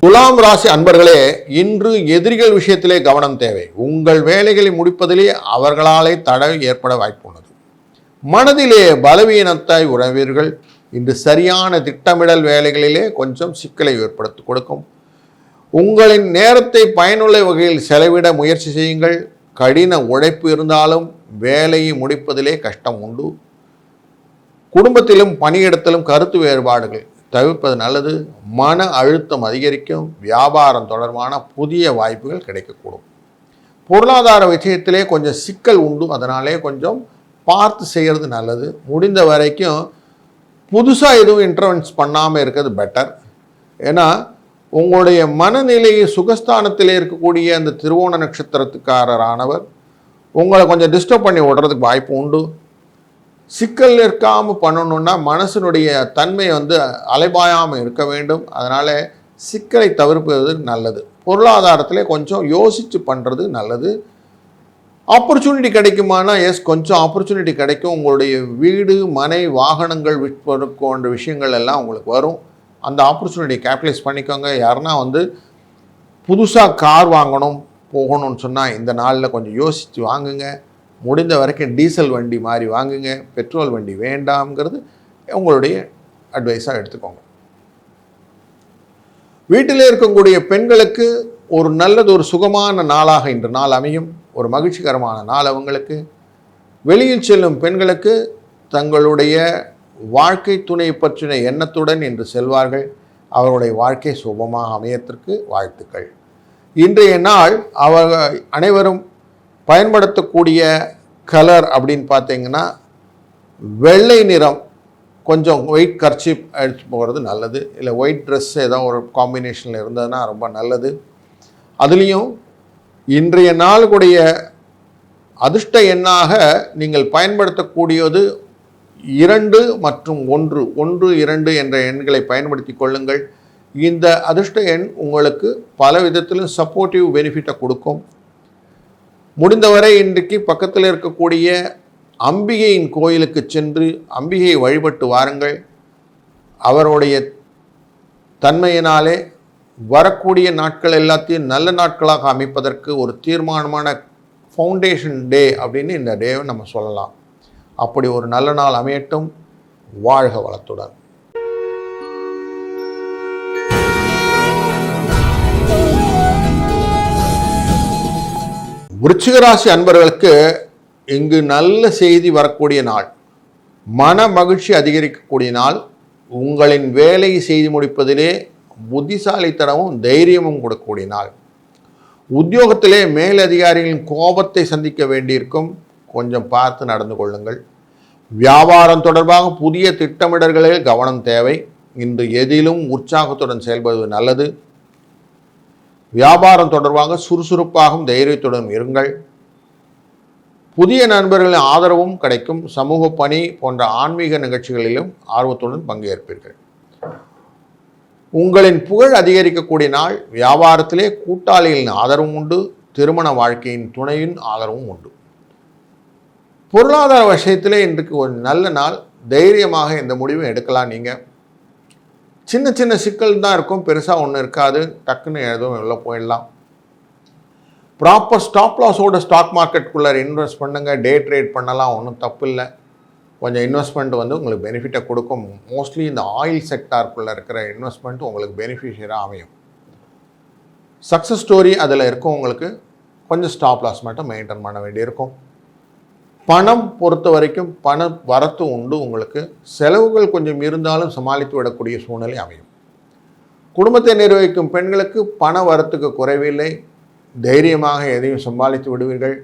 துலாம் ராசி அன்பர்களே, இன்று எதிரிகள் விஷயத்திலே கவனம் தேவை. உங்கள் வேலைகளை முடிப்பதிலே அவர்களாலே தடை ஏற்பட வாய்ப்புள்ளது. மனதிலே பலவீனத்தை உணர்வீர்கள். இன்று சரியான திட்டமிடல் வேலைகளிலே கொஞ்சம் சிக்கலை ஏற்படுத்தி கொடுக்கும். உங்களின் நேரத்தை பயனுள்ள வகையில் செலவிட முயற்சி செய்யுங்கள். கடின உழைப்பு இருந்தாலும் வேலையை முடிப்பதிலே கஷ்டம் உண்டு. குடும்பத்திலும் பணியிடத்திலும் கருத்து வேறுபாடுகள் தவிர்ப்பது நல்லது. மன அழுத்தம் அதிகரிக்கும். வியாபாரம் தொடர்பான புதிய வாய்ப்புகள் கிடைக்கக்கூடும். பொருளாதார விஷயத்திலே கொஞ்சம் சிக்கல் உண்டு. அதனாலே கொஞ்சம் பார்த்து செய்கிறது நல்லது. முடிந்த வரைக்கும் புதுசாக எதுவும் இன்டர்வென்ஸ் பண்ணாமல் இருக்கிறது பெட்டர். ஏன்னா உங்களுடைய மனநிலையை சுகஸ்தானத்தில் இருக்கக்கூடிய அந்த திருவோண நட்சத்திரத்துக்காரரானவர் உங்களை கொஞ்சம் டிஸ்டர்ப் பண்ணி விடுறதுக்கு வாய்ப்பு உண்டு. சிக்கல் இருக்காமல் பண்ணணுன்னா மனசினுடைய தன்மை அலைபாயாமல் இருக்க வேண்டும். அதனால் சிக்கலை தவிர்ப்பது நல்லது. பொருளாதாரத்திலே கொஞ்சம் யோசித்து பண்ணுறது நல்லது. ஆப்பர்ச்சுனிட்டி கிடைக்குமானா கொஞ்சம் ஆப்பர்ச்சுனிட்டி கிடைக்கும். உங்களுடைய வீடு மனை வாகனங்கள் விற்பதற்கோன்ற விஷயங்கள் எல்லாம் உங்களுக்கு வரும். அந்த ஆப்பர்ச்சுனிட்டி கேபிட்டலைஸ் பண்ணிக்கோங்க. யாருன்னா புதுசாக கார் வாங்கணும் போகணும்னு சொன்னால் இந்த நாளில் கொஞ்சம் யோசித்து வாங்குங்க. முடிந்த வரைக்கும் டீசல் வண்டி மாதிரி வாங்குங்க. பெட்ரோல் வண்டி வேண்டாம்ங்கிறது உங்களுடைய அட்வைஸாக எடுத்துக்கோங்க. வீட்டிலே இருக்கக்கூடிய பெண்களுக்கு ஒரு நல்லது ஒரு சுகமான நாளாக இன்று நாள் அமையும். ஒரு மகிழ்ச்சிகரமான நாள் அவங்களுக்கு. வெளியில் செல்லும் பெண்களுக்கு தங்களுடைய வாழ்க்கை துணை பற்றின எண்ணத்துடன் இன்று செல்வார்கள். அவருடைய வாழ்க்கை சுபமாக அமையத்திற்கு வாழ்த்துக்கள். இன்றைய நாள் அனைவரும் பயன்படுத்தக்கூடிய கலர் அப்படின்னு பார்த்தீங்கன்னா வெள்ளை நிறம், கொஞ்சம் ஒயிட் கர்ச்சீப் எடுத்து போகிறது நல்லது. இல்லை ஒயிட் ட்ரெஸ் ஏதோ ஒரு காம்பினேஷனில் இருந்ததுன்னா ரொம்ப நல்லது. அதுலேயும் இன்றைய நாளுடைய அதிர்ஷ்ட எண்ணாக நீங்கள் பயன்படுத்தக்கூடியது 2 மற்றும் 1, 1, 2 என்ற எண்களை பயன்படுத்தி கொள்ளுங்கள். இந்த அதிர்ஷ்ட எண் உங்களுக்கு பல விதத்திலும் சப்போர்ட்டிவ் பெனிஃபிட்டை கொடுக்கும். முடிந்தவரை இன்றைக்கு பக்கத்தில் இருக்கக்கூடிய அம்பிகையின் கோயிலுக்கு சென்று அம்பிகையை வழிபட்டு வாருங்கள். அவருடைய தன்மையினாலே வரக்கூடிய நாட்கள் எல்லாத்தையும் நல்ல நாட்களாக அமைப்பதற்கு ஒரு தீர்மானமான ஃபவுண்டேஷன் டே அப்படின்னு இந்த டேவை நம்ம சொல்லலாம். அப்படி ஒரு நல்ல நாள் அமையட்டும். வாழ்க வளத்துடன். விருச்சிக ராசி அன்பர்களுக்கு இங்கு நல்ல செய்தி வரக்கூடிய நாள், மன மகிழ்ச்சி அதிகரிக்கக்கூடிய நாள். உங்களின் வேலையை செய்து முடிப்பதிலே புத்திசாலித்தனமும் தைரியமும் கொடுக்கக்கூடிய நாள். உத்தியோகத்திலே மேலதிகாரிகளின் கோபத்தை சந்திக்க வேண்டியிருக்கும், கொஞ்சம் பார்த்து நடந்து கொள்ளுங்கள். வியாபாரம் தொடர்பாக புதிய திட்டமிடல்களில் கவனம் தேவை. இன்று எதிலும் உற்சாகத்துடன் செயல்படுவது நல்லது. வியாபாரம் தொடர்பாக சுறுசுறுப்பாகவும் தைரியத்துடன் இருங்கள். புதிய நண்பர்களின் ஆதரவும் கிடைக்கும். சமூக பணி போன்ற ஆன்மீக நிகழ்ச்சிகளிலும் ஆர்வத்துடன் பங்கேற்பீர்கள். உங்களின் புகழ் அதிகரிக்கக்கூடிய நாள். வியாபாரத்திலே கூட்டாளிகளின் ஆதரவும் உண்டு. திருமண வாழ்க்கையின் துணையின் ஆதரவும் உண்டு. பொருளாதார விஷயத்திலே இன்றைக்கு ஒரு நல்ல நாள். தைரியமாக இந்த முடிவும் எடுக்கலாம். நீங்கள் சின்ன சின்ன சிக்கல் தான் இருக்கும், பெருசாக ஒன்றும் இருக்காது. டக்குன்னு எதுவும் வெளில போயிடலாம். ப்ராப்பர் ஸ்டாப் லாஸோட ஸ்டாக் மார்க்கெட்டுக்குள்ளே இன்வெஸ்ட் பண்ணுங்க. டே ட்ரேட் பண்ணலாம், ஒன்றும் தப்பு இல்லை. கொஞ்சம் இன்வெஸ்ட்மெண்ட் உங்களுக்கு பெனிஃபிட்டை கொடுக்கும். மோஸ்ட்லி இந்த ஆயில் செக்டாருக்குள்ளே இருக்கிற இன்வெஸ்ட்மெண்ட் உங்களுக்கு பெனிஃபிஷியராக அமையும். சக்ஸஸ் ஸ்டோரி அதில் இருக்கும். உங்களுக்கு கொஞ்சம் ஸ்டாப் லாஸ் மட்டும் மெயின்டைன் பண்ண வேண்டியிருக்கும். பணம் பொறுத்த வரைக்கும் பண வரத்து உண்டு. உங்களுக்கு செலவுகள் கொஞ்சம் இருந்தாலும் சமாளித்து விடக்கூடிய சூழ்நிலை அமையும். குடும்பத்தை நிர்வகிக்கும் பெண்களுக்கு பண வரத்துக்கு குறைவில்லை. தைரியமாக எதையும் சமாளித்து விடுவீர்கள்.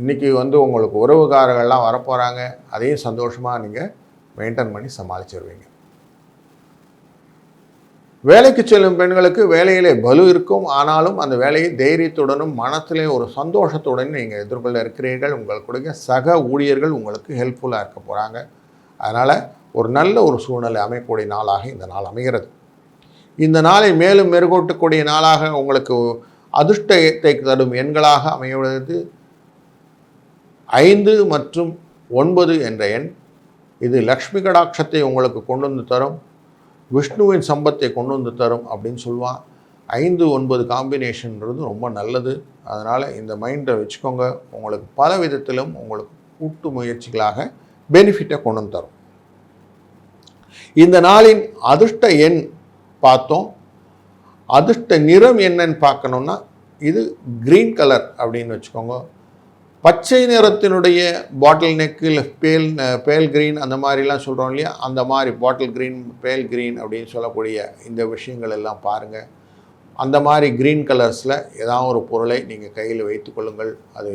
இன்றைக்கி உங்களுக்கு உறவுகாரர்கள்லாம் வரப்போகிறாங்க. அதையும் சந்தோஷமாக நீங்கள் மெயின்டைன் பண்ணி சமாளிச்சிருவீங்க. வேலைக்கு செல்லும் பெண்களுக்கு வேலையிலே பலு இருக்கும். ஆனாலும் அந்த வேலையை தைரியத்துடனும் மனத்திலே ஒரு சந்தோஷத்துடன் நீங்கள் எதிர்கொள்ள இருக்கிறீர்கள். உங்களுடைய சக ஊழியர்கள் உங்களுக்கு ஹெல்ப்ஃபுல்லாக இருக்க போகிறாங்க. அதனால் ஒரு நல்ல ஒரு சூழ்நிலை அமையக்கூடிய நாளாக இந்த நாள் அமைகிறது. இந்த நாளை மேலும் மெருகூட்டக்கூடிய நாளாக உங்களுக்கு அதிர்ஷ்டத்தை தரும் எண்களாக அமைவது 5 மற்றும் 9 என்ற எண். இது லக்ஷ்மி கடாட்சத்தை உங்களுக்கு கொண்டு வந்து தரும், விஷ்ணுவின் சம்பத்தை கொண்டு வந்து தரும் அப்படின்னு சொல்லுவான். 5, 9 காம்பினேஷன்ன்றது ரொம்ப நல்லது. அதனால் இந்த மைண்டை வச்சுக்கோங்க. உங்களுக்கு பல விதத்திலும் உங்களுக்கு கூட்டு முயற்சிகளாக பெனிஃபிட்டை கொண்டு வந்து தரும். இந்த நாளின் அதிர்ஷ்ட எண் பார்த்தோம். அதிர்ஷ்ட நிறம் என்னன்னு பார்க்கணுன்னா இது க்ரீன் கலர் அப்படின்னு வச்சுக்கோங்க. பச்சை நிறத்தினுடைய பாட்டில் நெக்கில் பேல் க்ரீன் அந்த மாதிரிலாம் சொல்கிறோம் இல்லையா, அந்த மாதிரி பாட்டில் க்ரீன், பேல் க்ரீன் அப்படின்னு சொல்லக்கூடிய இந்த விஷயங்கள் எல்லாம் பாருங்கள். அந்த மாதிரி க்ரீன் கலர்ஸில் ஏதாவது ஒரு பொருளை நீங்கள் கையில் வைத்து கொள்ளுங்கள். அது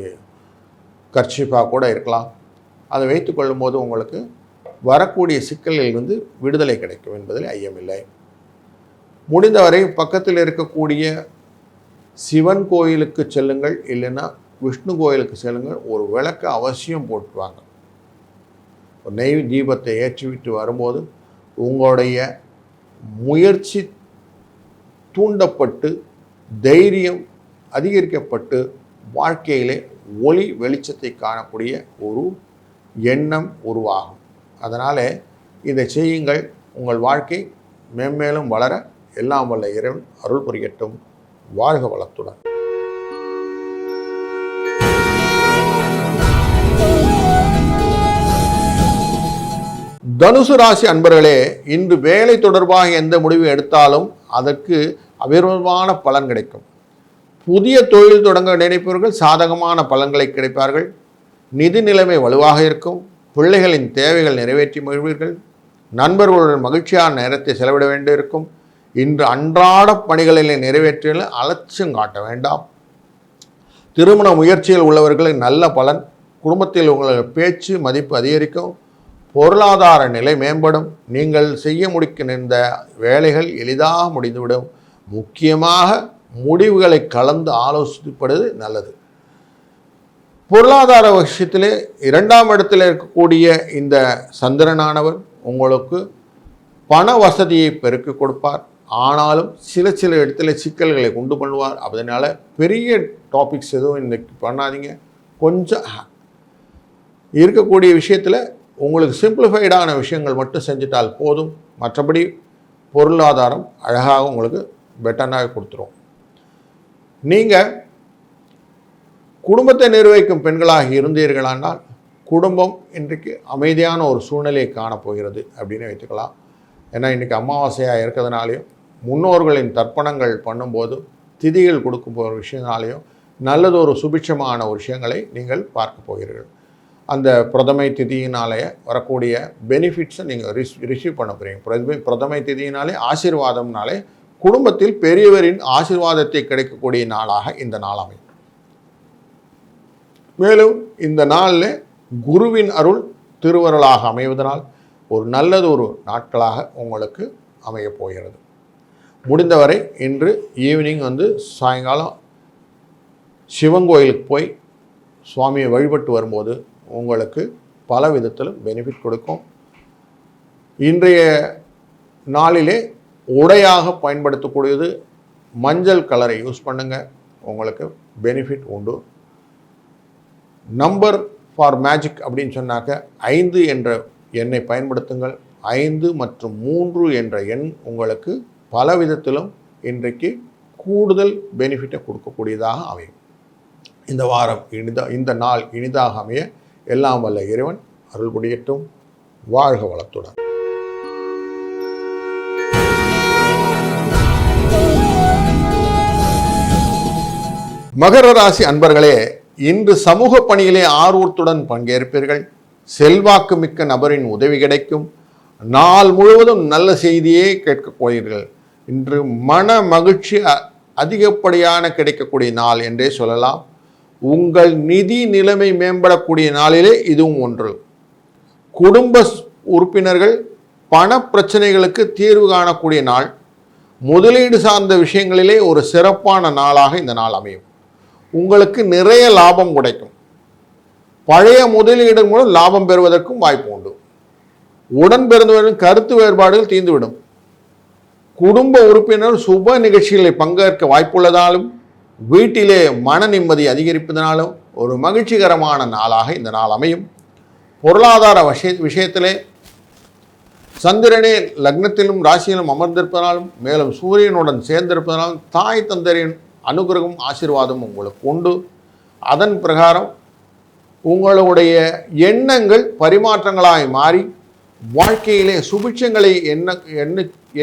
கர்ச்சீஃபாக கூட இருக்கலாம். அதை வைத்து கொள்ளும்போது உங்களுக்கு வரக்கூடிய சிக்கலிலிருந்து விடுதலை கிடைக்கும் என்பதில் ஐயமில்லை. முடிந்தவரை பக்கத்தில் இருக்கக்கூடிய சிவன் கோயிலுக்கு செல்லுங்கள். இல்லைன்னா விஷ்ணு கோயிலுக்கு செல்லுங்கள். ஒரு விளக்கு அவசியம் போட்டுவாங்க. ஒரு நெய் தீபத்தை ஏற்றிவிட்டு வரும்போது உங்களுடைய முயற்சி தூண்டப்பட்டு தைரியம் அதிகரிக்கப்பட்டு வாழ்க்கையிலே ஒளி வெளிச்சத்தை காணக்கூடிய ஒரு எண்ணம் உருவாகும். அதனால் இதை செய்யுங்கள். உங்கள் வாழ்க்கை மேம்மேலும் வளர எல்லாம் வல்ல இறைவன் அருள் புரியட்டும். வாழ்க வளத்துடன். தனுசு ராசி அன்பர்களே, இன்று வேலை தொடர்பாக எந்த முடிவு எடுத்தாலும் அதற்கு அபூர்வமான பலன் கிடைக்கும். புதிய தொழில் தொடங்க நினைப்பவர்கள் சாதகமான பலன்களை கிடைப்பார்கள். நிதி நிலைமை வலுவாக இருக்கும். பிள்ளைகளின் தேவைகள் நிறைவேற்றி மகிழ்வீர்கள். நண்பர்களுடன் மகிழ்ச்சியான நேரத்தை செலவிட வேண்டியிருக்கும். இன்று அன்றாட பணிகளில் நிறைவேற்றினால் அலட்சியம் காட்ட வேண்டாம். திருமண முயற்சியில் உள்ளவர்களுக்கு நல்ல பலன். குடும்பத்தில் உங்கள் பேச்சு மதிப்பு அதிகரிக்கும், பொருளாதார நிலை மேம்படும், நீங்கள் செய்ய முடிக்கின்ற வேலைகள் எளிதாக முடிந்துவிடும். முக்கியமாக முடிவுகளை கலந்து ஆலோசிப்பது நல்லது. பொருளாதார விஷயத்திலே 2ஆம் இடத்தில் இருக்கக்கூடிய இந்த சந்திரனானவர் உங்களுக்கு பண வசதியை பெருக்கி கொடுப்பார். ஆனாலும் சில இடத்துல சிக்கல்களை உண்டு பண்ணுவார். அதனால் பெரிய டாபிக்ஸ் எதுவும் இன்றைக்கி பண்ணாதீங்க. கொஞ்சம் இருக்கக்கூடிய விஷயத்தில் உங்களுக்கு சிம்பிளிஃபைடான விஷயங்கள் மட்டும் செஞ்சிட்டால் போதும். மற்றபடி பொருளாதாரம் அழகாக உங்களுக்கு பெட்டராக கொடுத்துரும். நீங்கள் குடும்பத்தை நிர்வகிக்கும் பெண்களாக இருந்தீர்களானால் குடும்பம் இன்றைக்கு அமைதியான ஒரு சூழ்நிலையை காணப்போகிறது அப்படின்னு வைத்துக்கலாம். ஏன்னா இன்றைக்கி அமாவாசையாக இருக்கிறதுனாலையும் முன்னோர்களின் தர்ப்பணங்கள் பண்ணும்போது திதிகள் கொடுக்கும் போகிற விஷயங்களாலையும் நல்லதொரு சுபிட்சமான ஒரு விஷயங்களை நீங்கள் பார்க்க போகிறீர்கள். அந்த பிரதமை திதியினாலே வரக்கூடிய பெனிஃபிட்ஸை நீங்கள் ரிசீவ் பண்ண போகிறீங்க. பிரதமை திதியினாலே ஆசீர்வாதம்னாலே குடும்பத்தில் பெரியவரின் ஆசீர்வாதத்தை கிடைக்கக்கூடிய நாளாக இந்த நாள் அமையும். மேலும் இந்த நாளில் குருவின் அருள் திருவருளாக அமைவதனால் ஒரு நல்லது ஒரு நாட்களாக உங்களுக்கு அமையப் போகிறது. முடிந்தவரை இன்று ஈவினிங் சாயங்காலம் சிவன் கோயிலுக்கு போய் சுவாமியை வழிபட்டு வரும்போது உங்களுக்கு பல விதத்திலும் பெனிஃபிட் கொடுக்கும். இன்றைய நாளிலே உடையாக பயன்படுத்தக்கூடியது மஞ்சள் கலரை யூஸ் பண்ணுங்கள், உங்களுக்கு பெனிஃபிட் உண்டு. நம்பர் ஃபார் மேஜிக் அப்படின்னு சொன்னாக்க 5 என்ற எண்ணை பயன்படுத்துங்கள். 5 மற்றும் 3 என்ற எண் உங்களுக்கு பல விதத்திலும் இன்றைக்கு கூடுதல் பெனிஃபிட்டை கொடுக்கக்கூடியதாக அமையும். இந்த வாரம் இந்த நாள் இனிதாக அமைய எல்லாம் வல்ல இறைவன் அருள் புரியட்டும். வாழ்க வளத்துடன். மகர ராசி அன்பர்களே, இன்று சமூக பணியிலே ஆர்வத்துடன் பங்கேற்பீர்கள். செல்வாக்கு மிக்க நபரின் உதவி கிடைக்கும். நாள் முழுவதும் நல்ல செய்தியே கேட்கப் போகிறீர்கள். இன்று மன மகிழ்ச்சி அதிகப்படியான கிடைக்கக்கூடிய நாள் என்றே சொல்லலாம். உங்கள் நிதி நிலைமை மேம்படக்கூடிய நாளிலே இதுவும் ஒன்று. குடும்ப உறுப்பினர்கள் பண பிரச்சனைகளுக்கு தீர்வு காணக்கூடிய நாள். முதலீடு சார்ந்த விஷயங்களிலே ஒரு சிறப்பான நாளாக இந்த நாள் அமையும். உங்களுக்கு நிறைய லாபம் கிடைக்கும். பழைய முதலீடு மூலம் லாபம் பெறுவதற்கும் வாய்ப்பு உண்டு. உடன் பிறந்தவர்களின் கருத்து வேறுபாடுகள் தீர்ந்துவிடும். குடும்ப உறுப்பினர் சுப நிகழ்ச்சிகளை பங்கேற்க வாய்ப்புள்ளதாலும் வீட்டிலே மன நிம்மதி அதிகரிப்பதனாலும் ஒரு மகிழ்ச்சிகரமான நாளாக இந்த நாள் அமையும். பொருளாதார விஷயத்திலே சந்திரனே லக்னத்திலும் ராசியிலும் அமர்ந்திருப்பதனாலும் மேலும் சூரியனுடன் சேர்ந்திருப்பதனாலும் தாய் தந்தரின் அனுகிரகம் ஆசீர்வாதம் உங்களுக்கு உண்டு. அதன் பிரகாரம் உங்களுடைய எண்ணங்கள் பரிமாற்றங்களாய் மாறி வாழ்க்கையிலே சுபிட்சங்களை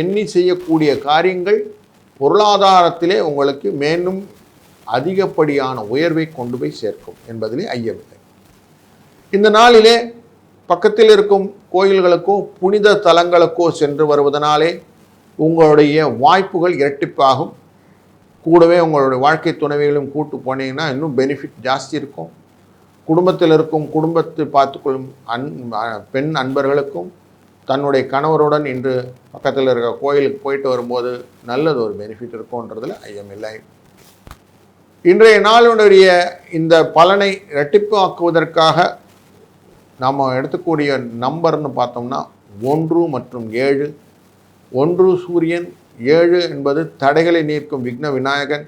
எண்ணி செய்யக்கூடிய காரியங்கள் பொருளாதாரத்திலே உங்களுக்கு மேலும் அதிகப்படியான உயர்வை கொண்டு போய் சேர்க்கும் என்பதிலே ஐயமில்லை. இந்த நாளிலே பக்கத்தில் இருக்கும் கோயில்களுக்கோ புனித தலங்களுக்கோ சென்று வருவதனாலே உங்களுடைய வாய்ப்புகள் இரட்டிப்பாகும். கூடவே உங்களுடைய வாழ்க்கை துணைவிகளும் கூட்டு போனீங்கன்னா இன்னும் பெனிஃபிட் ஜாஸ்தி இருக்கும். குடும்பத்தில் இருக்கும் குடும்பத்தை பார்த்துக்கொள்ளும் பெண் அன்பர்களுக்கும் தன்னுடைய கணவருடன் இன்று பக்கத்தில் இருக்க கோயிலுக்கு போயிட்டு வரும்போது நல்லது ஒரு பெனிஃபிட் இருக்கும்ன்றதில் ஐயமில்லை. இன்றைய நாளுடைய இந்த பலனை இரட்டிப்பாக்குவதற்காக நாம் எடுத்துக்கூடிய நம்பர்னு பார்த்தோம்னா 1 மற்றும் 7. 1 சூரியன், 7 என்பது தடைகளை நீக்கும் விக்ன விநாயகன்.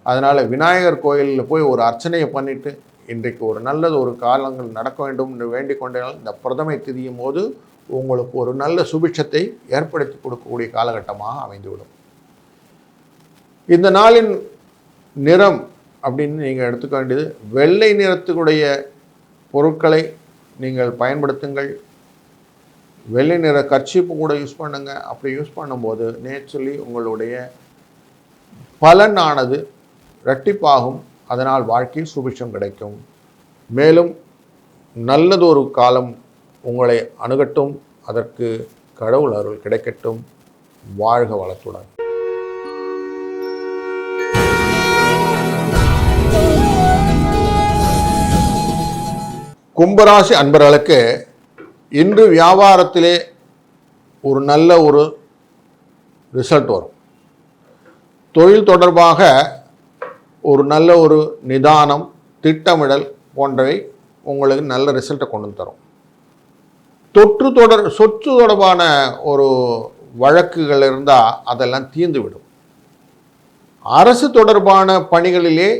அதனால் விநாயகர் கோயிலில் போய் ஒரு அர்ச்சனையை பண்ணிவிட்டு இன்றைக்கு ஒரு நல்லது ஒரு காலங்கள் நடக்க வேண்டும் என்று வேண்டிக் கொண்டால் இந்த பிரதமை திதியும் போது உங்களுக்கு ஒரு நல்ல சுபிட்சத்தை ஏற்படுத்தி கொடுக்கக்கூடிய காலகட்டமாக அமைந்துவிடும். இந்த நாளின் நிறம் அப்படின்னு நீங்கள் எடுத்துக்க வேண்டியது வெள்ளை நிறத்துடைய பொருட்களை நீங்கள் பயன்படுத்துங்கள். வெள்ளை நிற கர்ச்சீப்பு கூட யூஸ் பண்ணுங்கள். அப்படி யூஸ் பண்ணும்போது நேச்சுரலி உங்களுடைய பலனானது இரட்டிப்பாகும். அதனால் வாழ்க்கை சுபிட்சம் கிடைக்கும். மேலும் நல்லதொரு காலம் உங்களை அணுகட்டும். அதற்கு கடவுள் அருள் கிடைக்கட்டும். வாழ்க வளத்துடன். கும்பராசி அன்பர்களுக்கு இன்று வியாபாரத்திலே ஒரு நல்ல ஒரு ரிசல்ட் வரும். தொழில் தொடர்பாக ஒரு நல்ல ஒரு நிதானம், திட்டமிடல் போன்றவை உங்களுக்கு நல்ல ரிசல்ட்டை கொண்டு தரும். சொத்து தொடர்பான ஒரு வழக்குகள் இருந்தால் அதெல்லாம் தீர்ந்துவிடும். அரசு தொடர்பான பணிகளிலே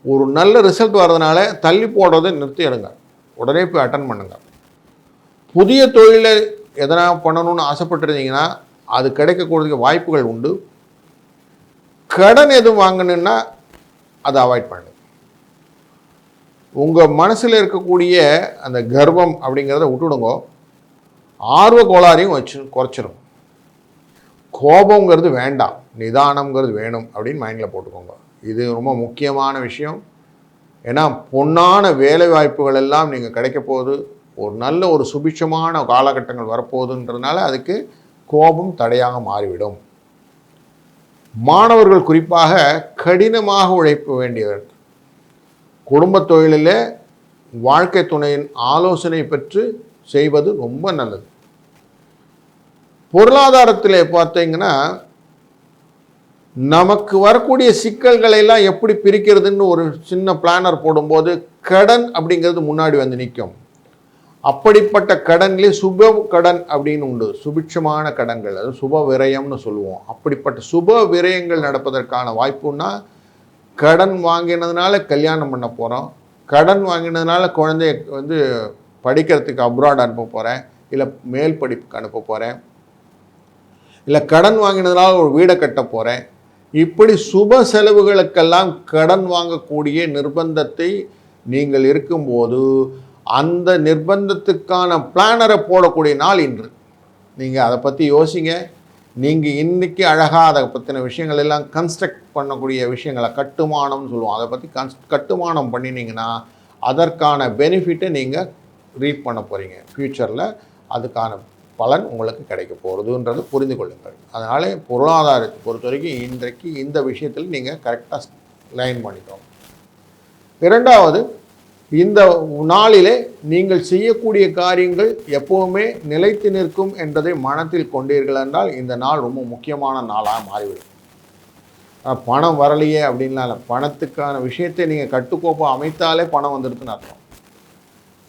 ஒரு நல்ல ரிசல்ட் வர்றதுனால தள்ளி போடுறதை நிறுத்தி எடுங்க, உடனே போய் அட்டன் பண்ணுங்க. புதிய தொழிலை எதனா பண்ணணும்னு ஆசைப்பட்டிருந்தீங்கன்னா அது கிடைக்கக்கூடிய வாய்ப்புகள் உண்டு. கடன் எதுவும் வாங்கணுன்னா அதை அவாய்ட் பண்ணுங்க. உங்கள் மனசில் இருக்கக்கூடிய அந்த கர்வம் அப்படிங்கிறத விட்டுடுங்க. ஆர்வ கோளாறையும் குறைச்சிரும். கோபங்கிறது வேண்டாம், நிதானம்ங்கிறது வேணும் அப்படின்னு மைண்டில் போட்டுக்கோங்க. இது ரொம்ப முக்கியமான விஷயம். ஏன்னா பொன்னான வேலை வாய்ப்புகள் எல்லாம் நீங்கள் கிடைக்க போகுது. ஒரு நல்ல ஒரு சுபிட்சமான காலகட்டங்கள் வரப்போகுதுன்றதுனால அதுக்கு கோபம் தடையாக மாறிவிடும். மாணவர்கள் குறிப்பாக கடினமாக உழைக்க வேண்டியவர். குடும்ப தொழிலில் வாழ்க்கை துணையின் ஆலோசனை பெற்று செய்வது ரொம்ப நல்லது. பொருளாதாரத்தில் பார்த்தீங்கன்னா நமக்கு வரக்கூடிய சிக்கல்களை எல்லாம் எப்படி பிரிக்கிறதுன்னு ஒரு சின்ன பிளானர் போடும்போது கடன் அப்படிங்கிறது முன்னாடி வந்து நிற்கும். அப்படிப்பட்ட கடன்லேயே சுப கடன் அப்படின்னு உண்டு. சுபிட்சமான கடன்கள், அது சுப விரயம்னு சொல்லுவோம். அப்படிப்பட்ட சுப விரயங்கள் நடப்பதற்கான வாய்ப்புன்னா, கடன் வாங்கினதுனால கல்யாணம் பண்ண போகிறோம், கடன் வாங்கினதுனால குழந்தைய படிக்கிறதுக்கு அப்ராட் அனுப்ப போகிறேன், இல்லை மேல் படிப்புக்கு அனுப்ப போகிறேன், இல்லை கடன் வாங்கினதுனால ஒரு வீடை கட்ட போகிறேன். இப்படி சுப செலவுகளுக்கெல்லாம் கடன் வாங்கக்கூடிய நிர்பந்தத்தை நீங்கள் இருக்கும்போது அந்த நிர்பந்தத்துக்கான பிளானரை போடக்கூடிய நாள் இன்று. நீங்கள் அதை பற்றி யோசிங்க. நீங்கள் இன்றைக்கி அழகாக அதை பற்றின விஷயங்கள் எல்லாம் கன்ஸ்ட்ரக்ட் பண்ணக்கூடிய விஷயங்களை கட்டுமானம்னு சொல்லுவோம். அதை பற்றி கட்டுமானம் பண்ணினீங்கன்னா அதற்கான பெனிஃபிட்டை நீங்கள் ரீட் பண்ண போகிறீங்க. ஃப்யூச்சரில் அதுக்கான பலன் உங்களுக்கு கிடைக்க போகிறதுன்றது புரிந்து கொள்ளுங்கள். அதனால் பொருளாதாரத்தை பொறுத்த வரைக்கும் இன்றைக்கு இந்த விஷயத்தில் நீங்கள் கரெக்டாக லைன் பண்ணிக்கோங்க. இரண்டாவது, இந்த நாளிலே நீங்கள் செய்யக்கூடிய காரியங்கள் எப்போவுமே நிலைத்து நிற்கும் என்பதை மனத்தில் கொண்டீர்கள் என்றால் இந்த நாள் ரொம்ப முக்கியமான நாளாக மாறிவிடும். பணம் வரலையே அப்படின்னால பணத்துக்கான விஷயத்தை நீங்கள் கட்டுக்கோப்பாக அமைத்தாலே பணம் வந்துடுதுன்னு அர்த்தம்.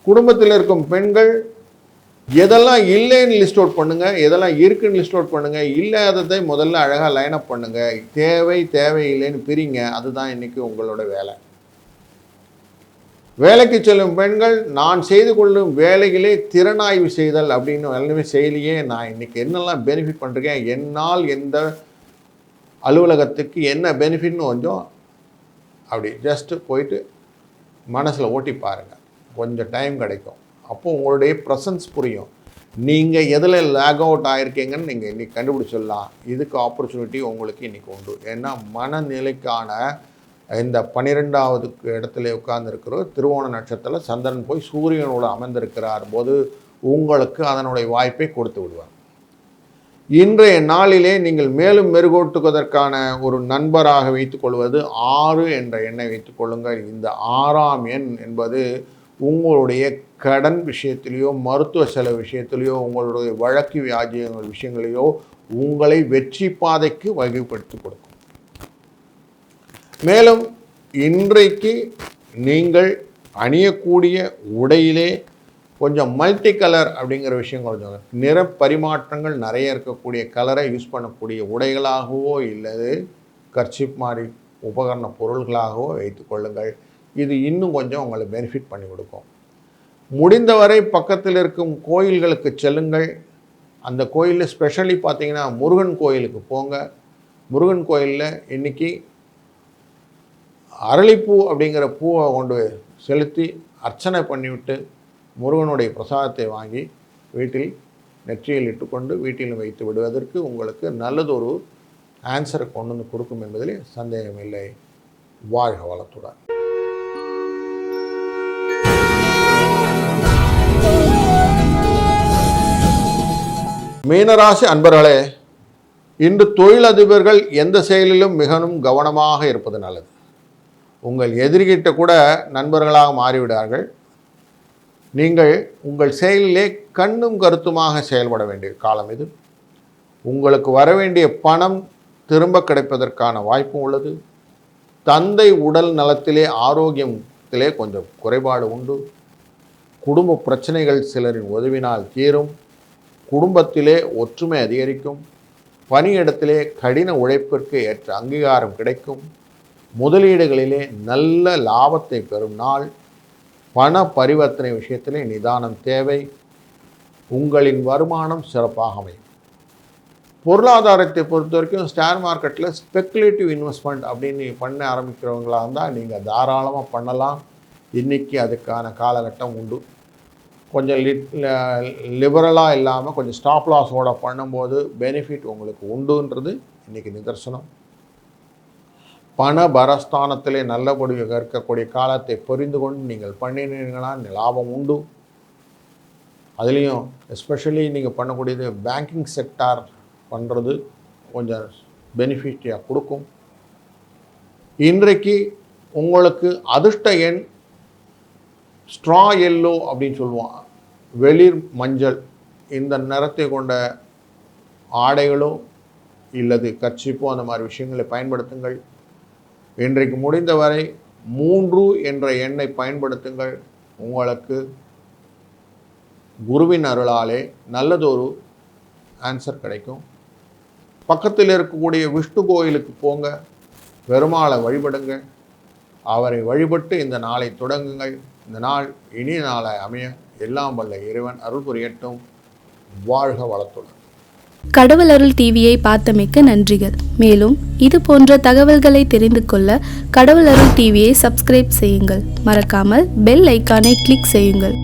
குடும்பத்தில் இருக்கும் பெண்கள் எதெல்லாம் இல்லைன்னு லிஸ்ட் அவுட் பண்ணுங்கள், எதெல்லாம் இருக்குன்னு லிஸ்ட் அவுட் பண்ணுங்கள். இல்லாததை முதல்ல அழகாக லைன் அப் பண்ணுங்கள். தேவையில்லைன்னு பிரிங்க. அதுதான் இன்றைக்கி உங்களோட வேலை. வேலைக்கு செல்லும் பெண்கள் நான் செய்து கொள்ளும் வேலைகளே திறனாய்வு செய்தல் அப்படின்னு எல்லாமே செயலியே நான் இன்றைக்கி என்னெல்லாம் பெனிஃபிட் பண்ணுறேன், என்னால் எந்த அலுவலகத்துக்கு என்ன பெனிஃபிட்னு கொஞ்சம் அப்படி ஜஸ்ட்டு போயிட்டு மனசில் ஓட்டி பாருங்கள். கொஞ்சம் டைம் கிடைக்கும். அப்போது உங்களுடைய ப்ரெசன்ஸ் புரியும். நீங்கள் எதில் லேக் அவுட் ஆகிருக்கீங்கன்னு நீங்கள் இன்றைக்கி கண்டுபிடிச்சிடலாம். இதுக்கு ஆப்பர்ச்சுனிட்டி உங்களுக்கு இன்றைக்கி உண்டு. ஏன்னா மனநிலைக்கான இந்த 12வது இடத்துல உட்கார்ந்துருக்கிற திருவோண நட்சத்திரத்தில் சந்திரன் போய் சூரியனோடு அமர்ந்திருக்கிறார் போது உங்களுக்கு அதனுடைய வாய்ப்பை கொடுத்து விடுவார். இன்றைய நாளிலே நீங்கள் மேலும் மெருகூட்டுவதற்கான ஒரு நண்பராக வைத்துக்கொள்வது 6 என்ற எண்ணை வைத்துக்கொள்ளுங்கள். இந்த 6ஆம் எண் என்பது உங்களுடைய கடன் விஷயத்திலேயோ மருத்துவ செலவு விஷயத்திலேயோ உங்களுடைய வழக்கு வியாஜியங்கள் விஷயங்களையோ உங்களை வெற்றி பாதைக்கு வகைப்படுத்தி கொடுக்கும். மேலும் இன்றைக்கு நீங்கள் அணியக்கூடிய உடையிலே கொஞ்சம் மல்டி கலர் அப்படிங்கிற விஷயம் கொஞ்சம் நிற பரிமாற்றங்கள் நிறைய இருக்கக்கூடிய கலரை யூஸ் பண்ணக்கூடிய உடைகளாகவோ இல்லது கர்ச்சிப் மாதிரி உபகரண பொருள்களாகவோ வைத்துக்கொள்ளுங்கள். இது இன்னும் கொஞ்சம் உங்களை பெனிஃபிட் பண்ணி கொடுக்கும். முடிந்தவரை பக்கத்தில் இருக்கும் கோயில்களுக்கு செல்லுங்கள். அந்த கோயிலில் ஸ்பெஷலி பார்த்தீங்கன்னா முருகன் கோயிலுக்கு போங்க. முருகன் கோயிலில் இன்றைக்கி அரளிப்பூ அப்படிங்கிற பூவை கொண்டு செலுத்தி அர்ச்சனை பண்ணிவிட்டு முருகனுடைய பிரசாதத்தை வாங்கி வீட்டில் நெற்றியில் இட்டுக்கொண்டு வீட்டில் வைத்து விடுவதற்கு உங்களுக்கு நல்லதொரு ஆன்சரை கொண்டு வந்து கொடுக்கும் என்பதில் சந்தேகமில்லை. வாழ்க வளத்துடன். மீனராசி அன்பர்களே, இன்று தொழிலதிபர்கள் எந்த செயலிலும் மிகவும் கவனமாக இருப்பது நல்லது. உங்கள் எதிரிகிட்ட கூட நண்பர்களாக மாறிவிடார்கள். நீங்கள் உங்கள் செயலிலே கண்ணும் கருத்துமாக செயல்பட வேண்டிய காலம் இது. உங்களுக்கு வர வேண்டிய பணம் திரும்ப கிடைப்பதற்கான வாய்ப்பும் உள்ளது. தந்தை உடல் நலத்திலே ஆரோக்கியத்திலே கொஞ்சம் குறைபாடு உண்டு. குடும்ப பிரச்சனைகள் சிலரின் உதவினால் தீரும். குடும்பத்திலே ஒற்றுமை அதிகரிக்கும். பணியிடத்திலே கடின உழைப்பிற்கு ஏற்ற அங்கீகாரம் கிடைக்கும். முதலீடுகளிலே நல்ல லாபத்தை பெறும் நாள். பண பரிவர்த்தனை விஷயத்திலே நிதானம் தேவை. உங்களின் வருமானம் சிறப்பாக அமையும். பொருளாதாரத்தை பொறுத்த வரைக்கும் ஸ்டார் மார்க்கெட்டில் ஸ்பெக்குலேட்டிவ் இன்வெஸ்ட்மெண்ட் அப்படின்னு பண்ண ஆரம்பிக்கிறவங்களாக இருந்தால் நீங்கள் தாராளமாக பண்ணலாம். இன்றைக்கி அதுக்கான காலகட்டம் உண்டு. கொஞ்சம் லிபரலாக இல்லாமல் கொஞ்சம் ஸ்டாப் லாஸோடு பண்ணும்போது பெனிஃபிட் உங்களுக்கு உண்டுன்றது இன்றைக்கி நிதர்சனம். பண பரஸ்தானத்திலே நல்லபடி இருக்கக்கூடிய காலத்தை புரிந்து கொண்டு நீங்கள் பண்ணினீங்கன்னா லாபம் உண்டு. அதுலேயும் எஸ்பெஷலி நீங்கள் பண்ணக்கூடியது பேங்கிங் செக்டார் பண்ணுறது கொஞ்சம் பெனிஃபிட்டாக கொடுக்கும். இன்றைக்கு உங்களுக்கு அதிர்ஷ்ட எண் ஸ்ட்ரா எல்லோ அப்படின்னு சொல்லுவோம், வெளிர் மஞ்சள். இந்த நிறத்தை கொண்ட ஆடைகளோ இல்லது கர்ச்சிப்போ அந்த மாதிரி விஷயங்களை பயன்படுத்துங்கள். இன்றைக்கு முடிந்தவரை 3 என்ற எண்ணை பயன்படுத்துங்கள். உங்களுக்கு குருவின் அருளாலே நல்லதொரு ஆன்சர் கிடைக்கும். பக்கத்தில் இருக்கக்கூடிய விஷ்ணு கோயிலுக்கு போங்க, பெருமாளை வழிபடுங்க, அவரை வழிபட்டு இந்த நாளை தொடங்குங்கள். இந்த நாள் இனிய நாளை அமைய எல்லாம் வல்ல இறைவன் அருள் புரியட்டும். வாழ்க வளத்துடன். கடவுள் அருள் டிவியை பார்த்தமைக்க நன்றிகள். மேலும் இது போன்ற தகவல்களை தெரிந்து கொள்ள கடவுள் அருள் டிவியை சப்ஸ்கிரைப் செய்யுங்கள். மறக்காமல் பெல் ஐக்கானை கிளிக் செய்யுங்கள்.